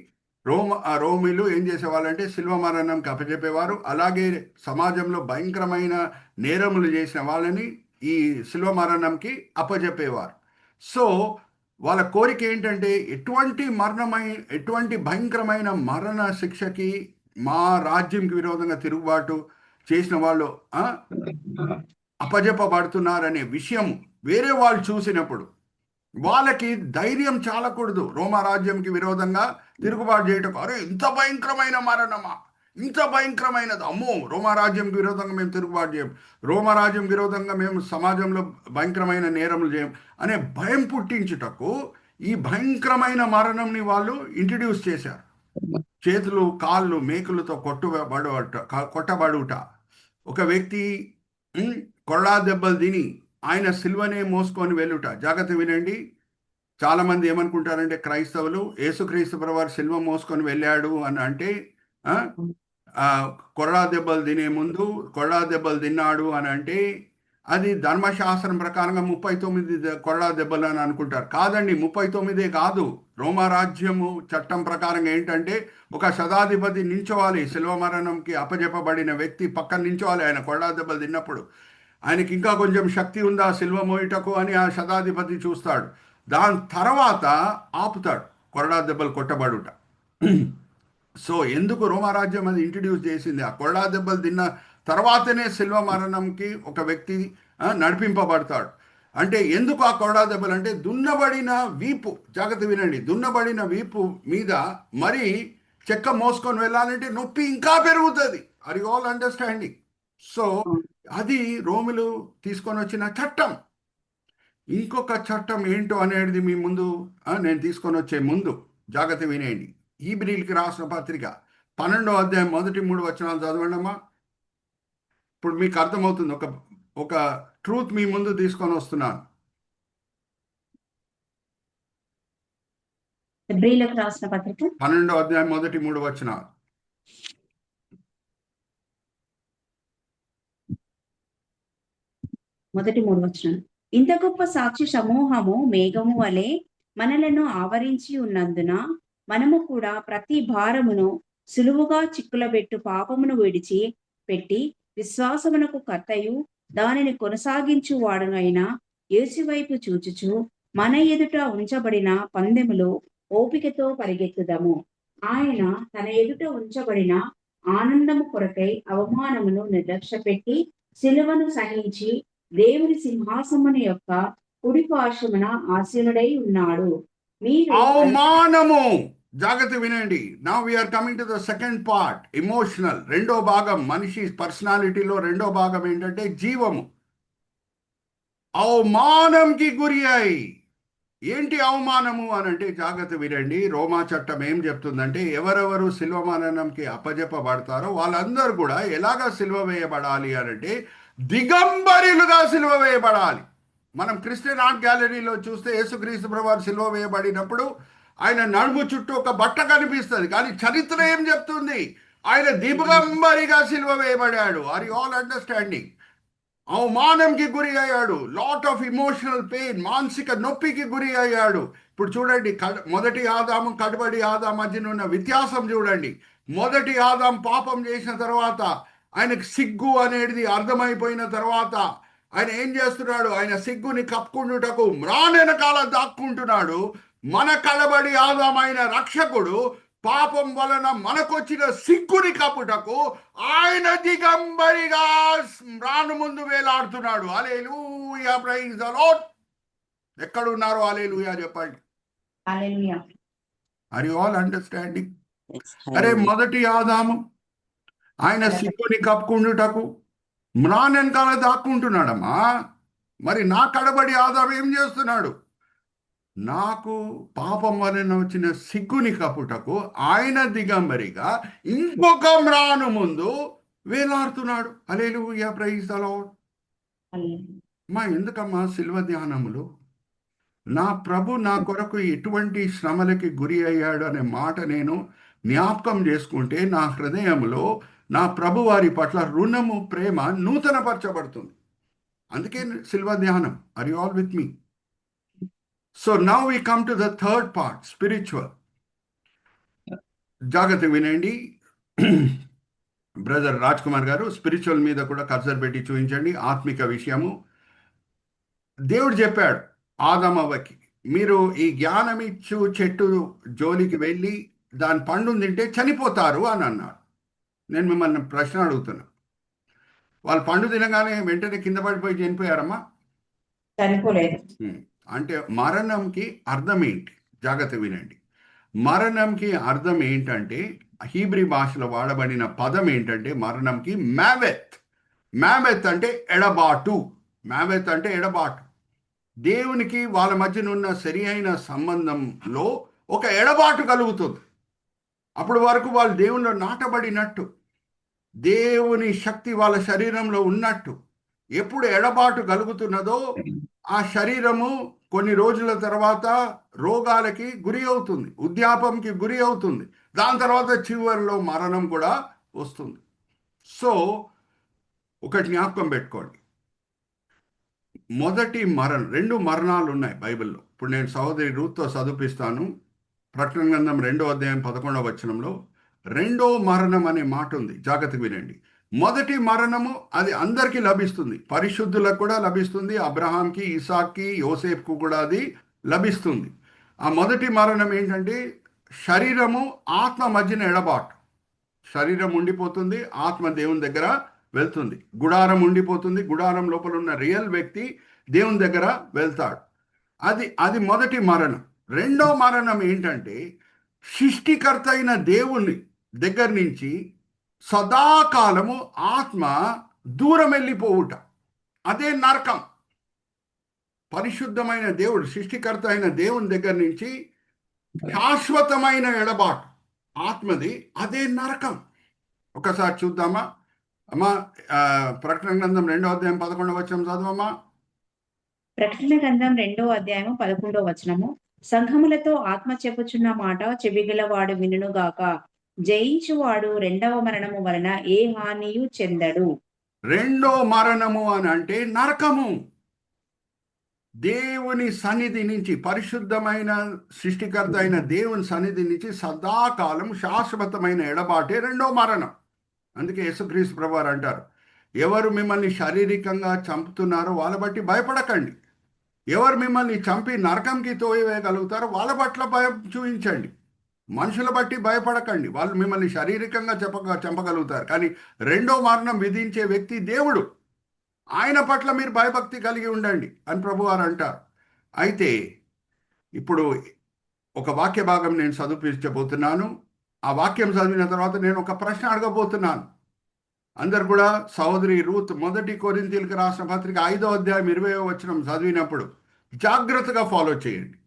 రోమిలు ఏం చేసేవాళ్ళంటే శిల్వ మరణంకి అప్పచెప్పేవారు. అలాగే సమాజంలో భయంకరమైన నేరములు చేసిన వాళ్ళని ఈ శిల్వ మరణంకి అప్పచెప్పేవారు. సో వాళ్ళ కోరిక ఏంటంటే ఎటువంటి భయంకరమైన మరణ శిక్షకి మా రాజ్యంకి విరోధంగా తిరుగుబాటు చేసిన వాళ్ళు అప్పజెప్పబడుతున్నారనే విషయం వేరే వాళ్ళు చూసినప్పుడు వాళ్ళకి ధైర్యం చాలకూడదు. రోమా రాజ్యంకి విరోధంగా తిరుగుబాటు చేయటం. అరే, ఇంత భయంకరమైన మరణమా, ఇంత భయంకరమైనది, అమ్మో, రోమా రాజ్యంకి విరోధంగా మేము తిరుగుబాటు చేయం, రోమా రాజ్యం విరోధంగా మేము సమాజంలో భయంకరమైన నేరములు చేయం అనే భయం పుట్టించుటకు ఈ భయంకరమైన మరణంని వాళ్ళు ఇంట్రడ్యూస్ చేశారు. చేతులు కాళ్ళు మేకులతో కొట్టబడుట, ఒక వ్యక్తి కొరడా దెబ్బలు తిని ఆయన సిల్వనే మోసుకొని వెళ్ళుట. జాగ్రత్త వినండి. చాలామంది ఏమనుకుంటారంటే క్రైస్తవులు యేసుక్రీస్తు ప్రభువారు సిల్వ మోసుకొని వెళ్ళాడు అని అంటే కొరడా దెబ్బలు తినే ముందు కొరడా దెబ్బలు తిన్నాడు అని అంటే అది ధర్మశాస్త్రం ప్రకారంగా 39 కొరడా దెబ్బలు అని అనుకుంటారు. కాదండి, 39 కాదు. రోమా రాజ్యము చట్టం ప్రకారంగా ఏంటంటే ఒక శతాధిపతి నించోవాలి. శిల్వ మరణంకి అప్పజెప్పబడిన వ్యక్తి పక్కన నించోవాలి. ఆయన కొరడా దెబ్బలు తిన్నప్పుడు ఆయనకి ఇంకా కొంచెం శక్తి ఉందా శిల్వ మోయుటకు అని ఆ శతాధిపతి చూస్తాడు. దాని తర్వాత ఆపుతాడు కొరడా దెబ్బలు కొట్టబడుట. సో ఎందుకు రోమారాజ్యం అది ఇంట్రడ్యూస్ చేసింది? ఆ కొరడా దెబ్బలు తిన్న తర్వాతనే శిల్వ మరణంకి ఒక వ్యక్తి నడిపింపబడతాడు. అంటే ఎందుకు ఆ కొరడా దెబ్బలు అంటే దున్నబడిన వీపు, జాగ్రత్త వినండి, దున్నబడిన వీపు మీద మరి చెక్క మోసుకొని వెళ్ళాలంటే నొప్పి ఇంకా పెరుగుతుంది. Are you all understanding? So అది రోమిలు తీసుకొని వచ్చిన చట్టం. ఇంకొక చట్టం ఏంటో అనేది మీ ముందు నేను తీసుకొని వచ్చే ముందు జాగ్రత్త వినేయండి. హీబ్రీయులకు రాసిన పత్రిక 12వ అధ్యాయం 1-3 వచనాలు చదవండి అమ్మా. ఇప్పుడు మీకు అర్థమవుతుంది. ఒక ఒక ట్రూత్ మీ ముందు తీసుకొని వస్తున్నాను. హెబ్రీయులకు రాసిన పత్రిక 12వ అధ్యాయం 1-3 వచనాలు. మొదటి 3 వచనం. ఇంత గొప్ప సాక్షి సమూహము మేఘము వలె మనలను ఆవరించి ఉన్నందున మనము కూడా ప్రతి భారమును సులువుగా చిక్కులబెట్టు పాపమును విడిచి పెట్టి విశ్వాసమునకు కర్తయు దానిని కొనసాగించు వాడునైన యేసు వైపు చూచుచు మన ఎదుట ఉంచబడిన పందెములో ఓపికతో పరిగెత్తుదము. ఆయన తన ఎదుట ఉంచబడిన ఆనందము కొరకై అవమానమును నిర్లక్ష్యపెట్టి సిలువను సహించి దేవుని సింహాసమును యొక్క కుడి పార్శ్వమున ఆసీనుడై ఉన్నాడు. మీరు అవమానము, జాగ్రత్త వినండి. Now we are coming to the second part, emotional. రెండో భాగం, మనిషి పర్సనాలిటీలో రెండో భాగం ఏంటంటే జీవము. అవమానంకి గురి అయి, ఏంటి అవమానము అని అంటే జాగ్రత్త వినండి. రోమా చట్టం ఏం చెప్తుందంటే ఎవరెవరు శిల్వ మరణంకి అప్పజెప్పబడతారో వాళ్ళందరూ కూడా ఎలాగా సిల్వ వేయబడాలి అని అంటే దిగంబరులుగా సిల్వ వేయబడాలి. మనం క్రిస్టియన్ ఆర్ట్ గ్యాలరీలో చూస్తే యేసుక్రీస్తు ప్రభువు సిల్వ వేయబడినప్పుడు ఆయన నడుము చుట్టూ ఒక బట్ట కనిపిస్తుంది, కానీ చరిత్ర ఏం చెప్తుంది? ఆయన దిగంబరిగా సిల్వ వేయబడాడు. Are you all understanding? అవమానంకి గురి అయ్యాడు, లాట్ ఆఫ్ ఇమోషనల్ పెయిన్, మానసిక నొప్పికి గురి అయ్యాడు. ఇప్పుడు చూడండి, మొదటి ఆదాము కడబడి ఆదాం మధ్యన ఉన్న వ్యత్యాసం చూడండి. మొదటి ఆదాం పాపం చేసిన తర్వాత ఆయనకు సిగ్గు అనేది అర్థమైపోయిన తర్వాత ఆయన ఏం చేస్తున్నాడు? ఆయన సిగ్గుని కప్పుకుంటుటకు మ్రానెనకాల దాక్కుంటున్నాడు. మన కడబడి ఆదాం అయిన రక్షకుడు పాపం వలన మనకొచ్చిన సిగ్గుని కప్పుటకు ఆయన దిగంబరిగా రాను ముందు వేలాడుతున్నాడు. Hallelujah, praise the lord. ఎక్కడున్నారో హల్లెలూయా చెప్పండి. Hallelujah. Are you all understanding? అరే, మొదటి ఆదాము ఆయన సిగ్గుని కప్పుకుంటుటకు మ్రానెనకాల దాక్కుంటున్నాడమ్మా. మరి నా కడబడి ఆదాం ఏం చేస్తున్నాడు? నాకు పాపం వలన వచ్చిన సిగ్గుని కప్పుటకు ఆయన దిగంబరిగా ఇంకొక మ్రాను ముందు వేలాడుతున్నాడు. Hallelujah, praise the lord. మా ఎందుకమ్మా సిల్వ ధ్యానములు? నా ప్రభు నా కొరకు ఎటువంటి శ్రమలకి గురి అయ్యాడు అనే మాట నేను జ్ఞాపకం చేసుకుంటే నా హృదయంలో నా ప్రభు వారి పట్ల రుణము, ప్రేమ నూతనపరచబడుతుంది. అందుకే సిల్వ ధ్యానం. Are you all with me? So now we come to the third part, spiritual. జాగ్రత్త వినండి. బ్రదర్ రాజ్ కుమార్ గారు, స్పిరిచువల్ మీద కూడా కర్సర్ పెట్టి చూపించండి. ఆత్మిక విషయము దేవుడు చెప్పాడు ఆదమవ్వకి, మీరు ఈ జ్ఞానమిచ్చు చెట్టు జోలికి వెళ్ళి దాని పండు తింటే చనిపోతారు అని అన్నాడు. నేను మిమ్మల్ని ప్రశ్న అడుగుతున్నా, వాళ్ళు పండు తినగానే వెంటనే కింద పడిపోయి చనిపోయారమ్మా? చనిపోలేదు. అంటే మరణంకి అర్థం ఏంటి? జాగ్రత్త వినండి. మరణంకి అర్థం ఏంటంటే హీబ్రీ భాషలో వాడబడిన పదం ఏంటంటే మరణంకి మ్యావెత్. మ్యావెత్ అంటే ఎడబాటు. మ్యావెత్ అంటే ఎడబాటు. దేవునికి వాళ్ళ మధ్యన ఉన్న సరి అయిన సంబంధంలో ఒక ఎడబాటు కలుగుతుంది. అప్పుడు వరకు వాళ్ళు దేవునిలో నాటబడినట్టు, దేవుని శక్తి వాళ్ళ శరీరంలో ఉన్నట్టు. ఎప్పుడు ఎడబాటు కలుగుతున్నదో ఆ శరీరము కొన్ని రోజుల తర్వాత రోగాలకి గురి అవుతుంది, వృద్ధాప్యంకి గురి అవుతుంది. దాని తర్వాత చివరిలో మరణం కూడా వస్తుంది. సో ఒక జ్ఞాపకం పెట్టుకోండి, మొదటి మరణం, రెండు మరణాలు ఉన్నాయి బైబిల్లో. ఇప్పుడు నేను సహోదరి రూత్తో చదివిస్తాను. ప్రకటన గ్రంథం 2వ అధ్యాయం 11వ వచనంలో రెండో మరణం అనే మాట ఉంది. జాగ్రత్త వినండి. మొదటి మరణము అది అందరికీ లభిస్తుంది, పరిశుద్ధులకు కూడా లభిస్తుంది, అబ్రహాంకి, ఇసాక్కి, యోసేపుకు కూడా అది లభిస్తుంది. ఆ మొదటి మరణం ఏంటంటే శరీరము ఆత్మ మధ్యన ఎడబాటు. శరీరం ఉండిపోతుంది, ఆత్మ దేవుని దగ్గర వెళ్తుంది. గుడారం ఉండిపోతుంది, గుడారం లోపల ఉన్న రియల్ వ్యక్తి దేవుని దగ్గర వెళ్తాడు. అది అది మొదటి మరణం. రెండో మరణం ఏంటంటే సృష్టికర్త అయిన దేవుని దగ్గర నుంచి సదాకాలము ఆత్మ దూరం వెళ్ళిపోవుట. అదే నరకం. పరిశుద్ధమైన దేవుడు, సృష్టికర్త అయిన దేవుని దగ్గర నుంచి శాశ్వతమైన ఎడబాటు ఆత్మది, అదే నరకం. ఒకసారి చూద్దామా అమ్మా? ప్రకటన గ్రంథం 2వ అధ్యాయం 11వ వచనం చదవమ్మా. ప్రకటన గ్రంథం 2వ అధ్యాయము 11వ వచనము. సంఘములతో ఆత్మ చెప్పుచున్న మాట చెవిగలవాడు వినుగాక. జయించువాడు రెండవ మరణము వలన ఏ హానియు చెందడు. రెండో మరణము అని అంటే నరకము. దేవుని సన్నిధి నుంచి, పరిశుద్ధమైన సృష్టికర్త అయిన దేవుని సన్నిధి నుంచి సదాకాలం శాశ్వతమైన ఎడబాటే రెండో మరణం. అందుకే యేసుక్రీస్తు ప్రభువారు అంటారు, ఎవరు మిమ్మల్ని శారీరకంగా చంపుతున్నారో వాళ్ళ బట్టి భయపడకండి. ఎవరు మిమ్మల్ని చంపి నరకంకి తోయవేయగలుగుతారో వాళ్ళ పట్ల భయం చూపించండి. మనుషుల బట్టి భయపడకండి, వాళ్ళు మిమ్మల్ని శారీరకంగా చంపగలుగుతారు, కానీ రెండో మరణం విధించే వ్యక్తి దేవుడు. ఆయన పట్ల మీరు భయభక్తి కలిగి ఉండండి అని ప్రభువారు అంటారు. అయితే ఇప్పుడు ఒక వాక్య భాగం నేను చదివించబోతున్నాను. ఆ వాక్యం చదివిన తర్వాత నేను ఒక ప్రశ్న అడగబోతున్నాను. అందరు కూడా సహోదరి రూత్ 1 కొరింథీయులకు రాసిన పత్రిక 5వ అధ్యాయం 20వ వచనం చదివినప్పుడు జాగ్రత్తగా ఫాలో చేయండి.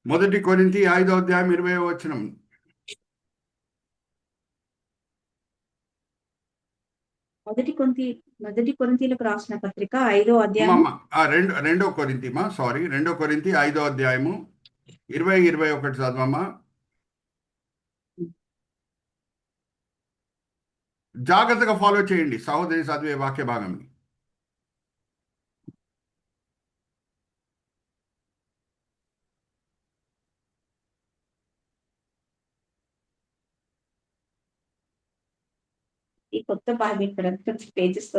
1 కొరింథీ 5వ అధ్యాయం 20వ వచనం. మొదటి కొరింథీయులకు రాసిన పత్రిక 5వ అధ్యాయం. రెండో కొరింథీమా, సారీ, 2 కొరింథీ 5వ అధ్యాయము 20-21 చదవమ్మా. జాగ్రత్తగా ఫాలో చేయండి సహోదరి చదివే వాక్య భాగంని. ఈ కొత్త బైబిల్ పేజెస్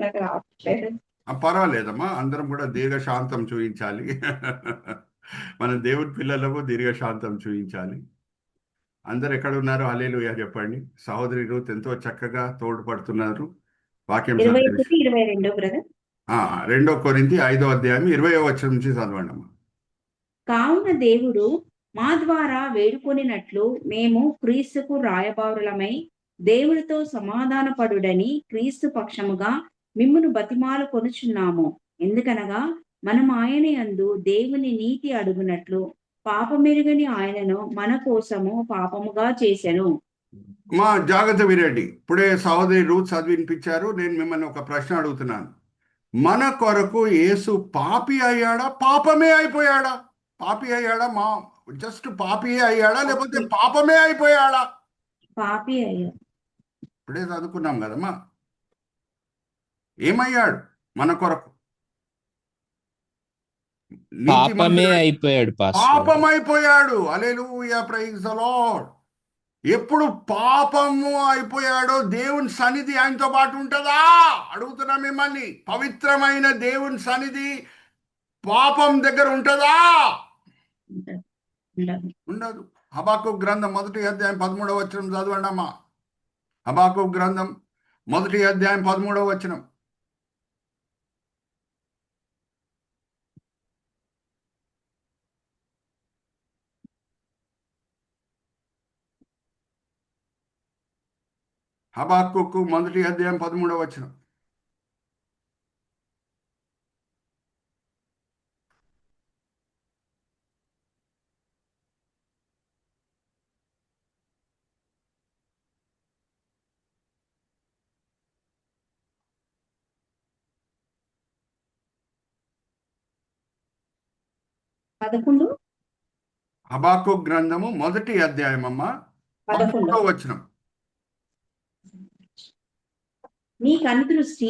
నాకు రావట్లేదు. పర్వాలేదమ్మా, అందరం కూడా దీర్ఘశాంతం చూపించాలి. మన దేవుడి పిల్లలకు దీర్ఘశాంతం చూపించాలి. అందరు ఎక్కడ ఉన్నారు? హల్లెలూయా చెప్పండి. సహోదరి రూత్ ఎంతో చక్కగా తోడ్పడుతున్నారు వాక్యం. 21-22 బ్రదర్. 2 కొరింథీ 5వ అధ్యాయం 20వ వచనం నుంచి చదవండి అమ్మా. కావున దేవుడు మా ద్వారా వేడుకొనినట్లు మేము క్రీస్తుకు రాయబారులమై దేవునితో సమాధానపడుడని క్రీస్తు పక్షముగా మిమ్మును బతిమాలు కొనుచున్నాము. ఎందుకనగా మనం ఆయన యందు దేవుని నీతి అడుగునట్లు పాపమెరుగని ఆయనను మన కోసము పాపముగా చేసెను. మా జాగ్రత్త వినండి. ఇప్పుడే సహోదరి రూత్ చదివినిపించారు. నేను మిమ్మల్ని ఒక ప్రశ్న అడుగుతున్నాను. మన కొరకు యేసు పాపి అయ్యాడా, పాపమే అయిపోయాడా? పాపి అయ్యాడా, జస్ట్ పాపి అయ్యాడా, లేకపోతే పాపమే అయిపోయాడా? పాపి అయ్యాడు. ఇప్పుడే చదువుకున్నాం కదమ్మా. ఏమయ్యాడు మన కొరకు? పాపమే అయిపోయాడు. పాపమైపోయాడు. హల్లెలూయా, ప్రైజ్ ది లార్డ్. ఎప్పుడు పాపము అయిపోయాడో దేవుని సన్నిధి ఆయనతో పాటు ఉంటుందా? అడుగుతున్నా మిమ్మల్ని. పవిత్రమైన దేవుని సన్నిధి పాపం దగ్గర ఉంటుందా? ఉండదు. హబక్కూకు గ్రంథం 1వ అధ్యాయం 13వ వచనం చదవండి అమ్మా. హబక్కూకు గ్రంథం 1వ అధ్యాయం 13వ వచనం. హబక్కూకు 1వ అధ్యాయం 13వ వచనం. హబక్కూకు గ్రంథము 1వ అధ్యాయం అమ్మ 11వ వచనం. నీ కనుదృష్టి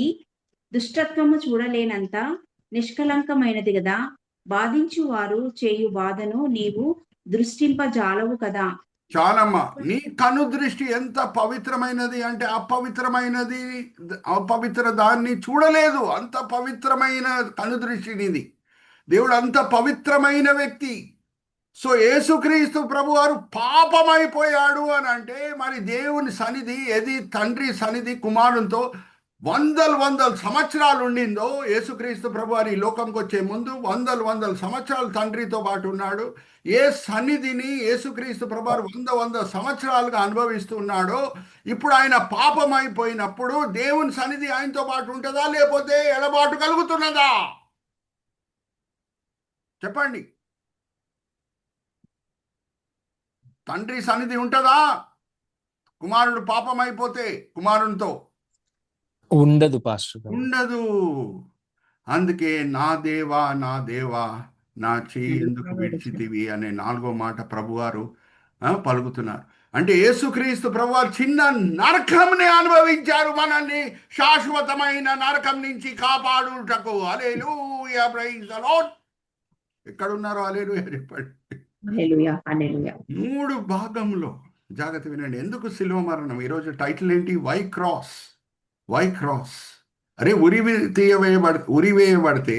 దుష్టత్వము చూడలేనంత నిష్కలంకమైనది కదా. బాధించు వారు చేయు బాధను నీవు దృష్టింపజాలవు కదా. చాలమ్మా. నీ కను దృష్టి ఎంత పవిత్రమైనది అంటే అపవిత్రమైనది, అపవిత్ర దాన్ని చూడలేదు. అంత పవిత్రమైన కను దృష్టి నీది. దేవుడు అంత పవిత్రమైన వ్యక్తి. సో యేసుక్రీస్తు ప్రభువారు పాపమైపోయాడు అని అంటే మరి దేవుని సన్నిధి ఏది? తండ్రి సన్నిధి కుమారునితో వందల సంవత్సరాలు ఉండిందో, యేసుక్రీస్తు ప్రభువారి ఈ లోకంకి వచ్చే ముందు వందల సంవత్సరాలు తండ్రితో పాటు ఉన్నాడు. ఏ సన్నిధిని యేసుక్రీస్తు ప్రభువారు వంద సంవత్సరాలుగా అనుభవిస్తున్నాడో, ఇప్పుడు ఆయన పాపం అయిపోయినప్పుడు దేవుని సన్నిధి ఆయనతో పాటు ఉంటుందా, లేకపోతే ఎడబాటు కలుగుతున్నదా? చెప్పండి. తండ్రి సన్నిధి ఉంటుందా? కుమారుడు పాపం అయిపోతే కుమారునితో ఉండదు పాస్టర్ గారు. ఉండదు. అందుకే నా దేవా నా చెయ్యి ఎందుకు విడిచితివి అనే 4వ మాట ప్రభువారు పలుకుతున్నారు. అంటే యేసుక్రీస్తు ప్రభువారు చిన్న నరకంని అనుభవించారు మనల్ని శాశ్వతమైన నరకం నుంచి కాపాడుటకు. హల్లెలూయా, ప్రైజ్ ది లార్డ్. ఎక్కడున్నారో హల్లెలూయా చెప్పండి. హల్లెలూయా, హల్లెలూయా. 3 భాగంలో జాగ్రత్త వినండి. ఎందుకు శిలువ మరణం? ఈరోజు టైటిల్ ఏంటి? Why cross. అరే, ఉరివేయబడితే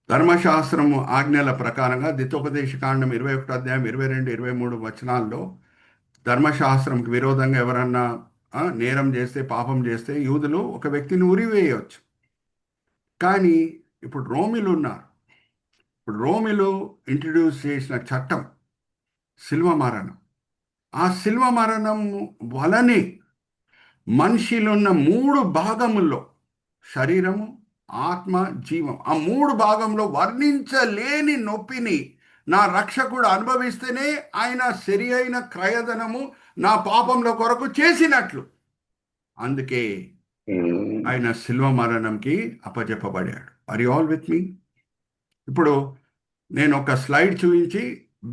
ధర్మశాస్త్రము ఆజ్ఞల ప్రకారంగా ద్వితోపదేశకాండం 21 అధ్యాయం 22, 23 వచనాల్లో ధర్మశాస్త్రంకి విరోధంగా ఎవరన్నా నేరం చేస్తే, పాపం చేస్తే యూదులు ఒక వ్యక్తిని ఉరివేయవచ్చు. కానీ ఇప్పుడు రోమిలు ఉన్నారు. ఇప్పుడు రోమిలు ఇంట్రడ్యూస్ చేసిన చట్టం శిల్వ మరణం. ఆ శిల్వ మరణం వలనే మనిషిలున్న 3 భాగముల్లో, శరీరము, ఆత్మ, జీవం, ఆ 3 భాగంలో వర్ణించలేని నొప్పిని నా రక్షకుడు అనుభవిస్తేనే ఆయన సరి అయిన క్రయధనము నా పాపంలో కొరకు చేసినట్లు. అందుకే ఆయన శిల్వ మరణంకి అప్పచెప్పబడాడు. ఆర్ యు ఆల్ విత్ మీ? ఇప్పుడు నేను ఒక స్లైడ్ చూపించి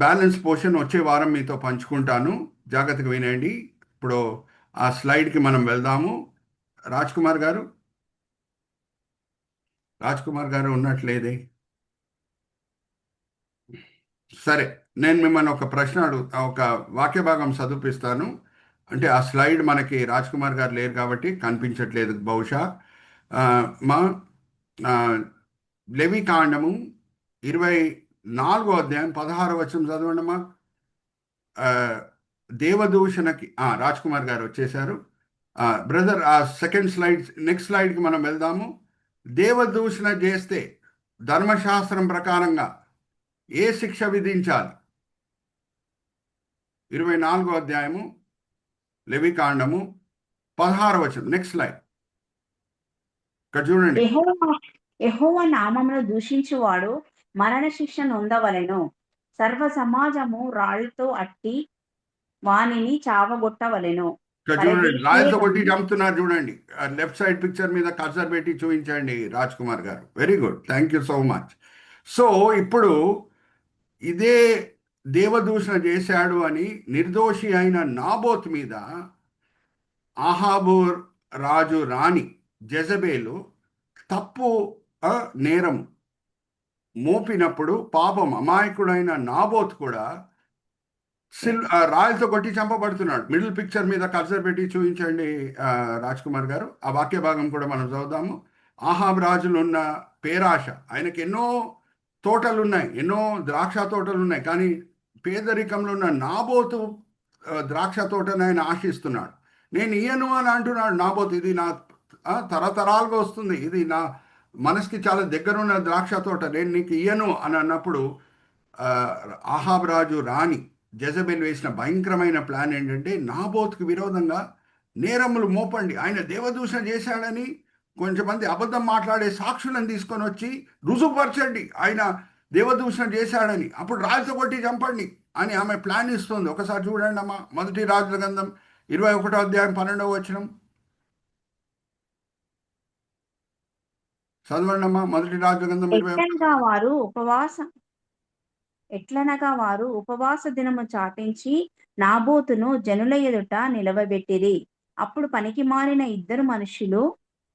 బ్యాలెన్స్ పోర్షన్ వచ్చే వారం మీతో పంచుకుంటాను. జాగ్రత్తగా వినండి. ఇప్పుడు ఆ స్లైడ్కి మనం వెళ్దాము. రాజ్ కుమార్ గారు ఉన్నట్లేదే. సరే, నేను మిమ్మల్ని ఒక ప్రశ్న ఒక వాక్య భాగం చదివిపిస్తాను. అంటే ఆ స్లైడ్ మనకి రాజ్ కుమార్ గారు లేరు కాబట్టి కనిపించట్లేదు బహుశా. మా లేవికాండము 24వ అధ్యాయం 16వ వచనం చదవండి అమ్మా. దేవదూషణకి రాజ్ కుమార్ గారు వచ్చేసారు. బ్రదర్, ఆ సెకండ్ స్లైడ్, నెక్స్ట్ స్లైడ్కి మనం వెళ్దాము. దేవదూషణ చేస్తే ధర్మశాస్త్రం ప్రకారంగా ఏ శిక్ష విధించాలి? 24వ అధ్యాయము లేవికాండము 16వ వచనం. Next slide. ఇక్కడ చూడండి. యెహోవా నామమును దూషించువాడు మరణ శిక్ష నొందవలెను. సర్వ సమాజము రాళ్లతో అట్టి వానిని చావగొట్టవలెను. ఇక్కడ చూడండి, రాయలతో కొట్టి చంపుతున్నారు. చూడండి, లెఫ్ట్ సైడ్ పిక్చర్ మీద కర్సర్ పెట్టి చూపించండి రాజ్ కుమార్ గారు. Very good, thank you so much. So ఇప్పుడు ఇదే దేవదూషణ చేశాడు అని నిర్దోషి అయిన నాబోత్ మీద ఆహాబు రాజు రాణి జెజబేలు తప్పు నేరం మోపినప్పుడు పాపం అమాయకుడైన నాబోత్ కూడా రాయలతో కొట్టి చంపబడుతున్నాడు. మిడిల్ పిక్చర్ మీద కర్సర్ పెట్టి చూపించండి రాజ్ కుమార్ గారు. ఆ వాక్య భాగం కూడా మనం చదువుదాము. ఆహాబ్ రాజులు ఉన్న పేరాశ, ఆయనకి ఎన్నో తోటలు ఉన్నాయి, ఎన్నో ద్రాక్ష తోటలు ఉన్నాయి. కానీ పేదరికంలో ఉన్న నాబోతు ద్రాక్ష తోటను ఆయన ఆశిస్తున్నాడు. నేను ఇయ్యను అని అంటున్నాడు నాబోతు. ఇది నా తరతరాలుగా వస్తుంది, ఇది నా మనసుకి చాలా దగ్గరున్న ద్రాక్ష తోట, నేను నీకు ఇయ్యను అని అన్నప్పుడు ఆహాబ్ రాజు రాణి జెజబెల్ వేసిన భయంకరమైన ప్లాన్ ఏంటంటే, నాబోతుకు విరోధంగా నేరములు మోపండి, ఆయన దేవదూషణ చేశాడని కొంచెంమంది అబద్ధం మాట్లాడే సాక్షులను తీసుకొని వచ్చి రుజువుపరచండి ఆయన దేవదూషణ చేశాడని, అప్పుడు రాజుతో కొట్టి చంపండి అని ఆమె ప్లాన్ ఇస్తుంది. ఒకసారి చూడండి అమ్మా, 1 రాజుల గ్రంథం 21వ అధ్యాయం 12వ వచనం చదవండి అమ్మా. 1 రాజుల గ్రంథం ఎట్లనగా వారు ఉపవాస దినము చాటించి నాబోతును జనుల ఎదుట నిలవబెట్టిరి. అప్పుడు పనికి మారిన 2 మనుషులు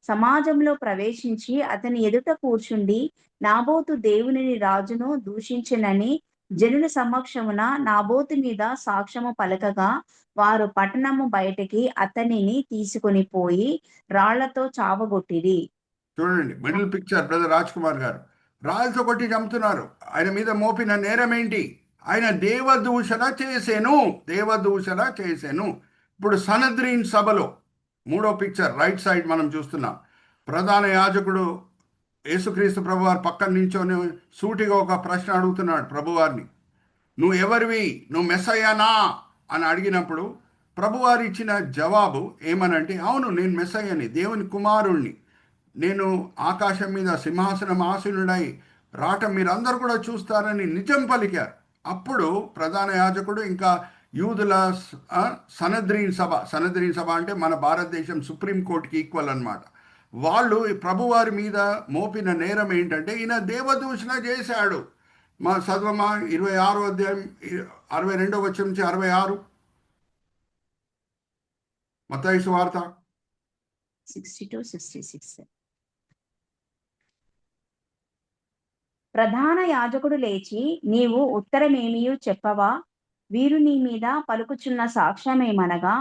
సమాజంలో ప్రవేశించి అతని ఎదుట కూర్చుండి, నాబోతు దేవునిని రాజును దూషించెనని జనుల సమక్షమున నాబోతు మీద సాక్ష్యము పలకగా, వారు పట్టణము బయటికి అతనిని తీసుకొని పోయి రాళ్లతో చావగొట్టిరి. చూడండి, middle picture brother Raj Kumar గారు. రాళ్ళతో కొట్టి చంపుతున్నారు. ఆయన మీద మోపిన నేరం ఏంటి? ఆయన దేవదూషణ చేసెను. ఇప్పుడు సనద్రీన్ సభలో మూడో పిక్చర్ రైట్ సైడ్ మనం చూస్తున్నాం. ప్రధాన యాజకుడు యేసుక్రీస్తు ప్రభువారు పక్కన నించొని సూటిగా ఒక ప్రశ్న అడుగుతున్నాడు ప్రభువారిని. నువ్వు ఎవరివి, నువ్వు మెస్సయ్యానా అని అడిగినప్పుడు ప్రభువారు ఇచ్చిన జవాబు ఏమనంటే, అవును నేను మెస్సయ్యని, దేవుని కుమారుణ్ణి, నేను ఆకాశం మీద సింహాసనం ఆసీనుడై రావటం మీరందరూ కూడా చూస్తారని నిజం పలికారు. అప్పుడు ప్రధాన యాజకుడు ఇంకా యూదుల సనద్రీన్ సభ అంటే మన భారతదేశం సుప్రీంకోర్టుకి ఈక్వల్ అన్నమాట. వాళ్ళు ప్రభువారి మీద మోపిన నేరం ఏంటంటే ఈయన దేవదూషణ చేశాడు. మా చదవమా 26వ అధ్యాయం 62వ వచనం నుంచి 66 మత్తయి సువార్త. 62-66. ప్రధాన యాజకుడు లేచి, నీవు ఉత్తరమేమియు చెప్పవా, వీరు నీ మీద పలుకుచున్న సాక్ష్యమేమనగా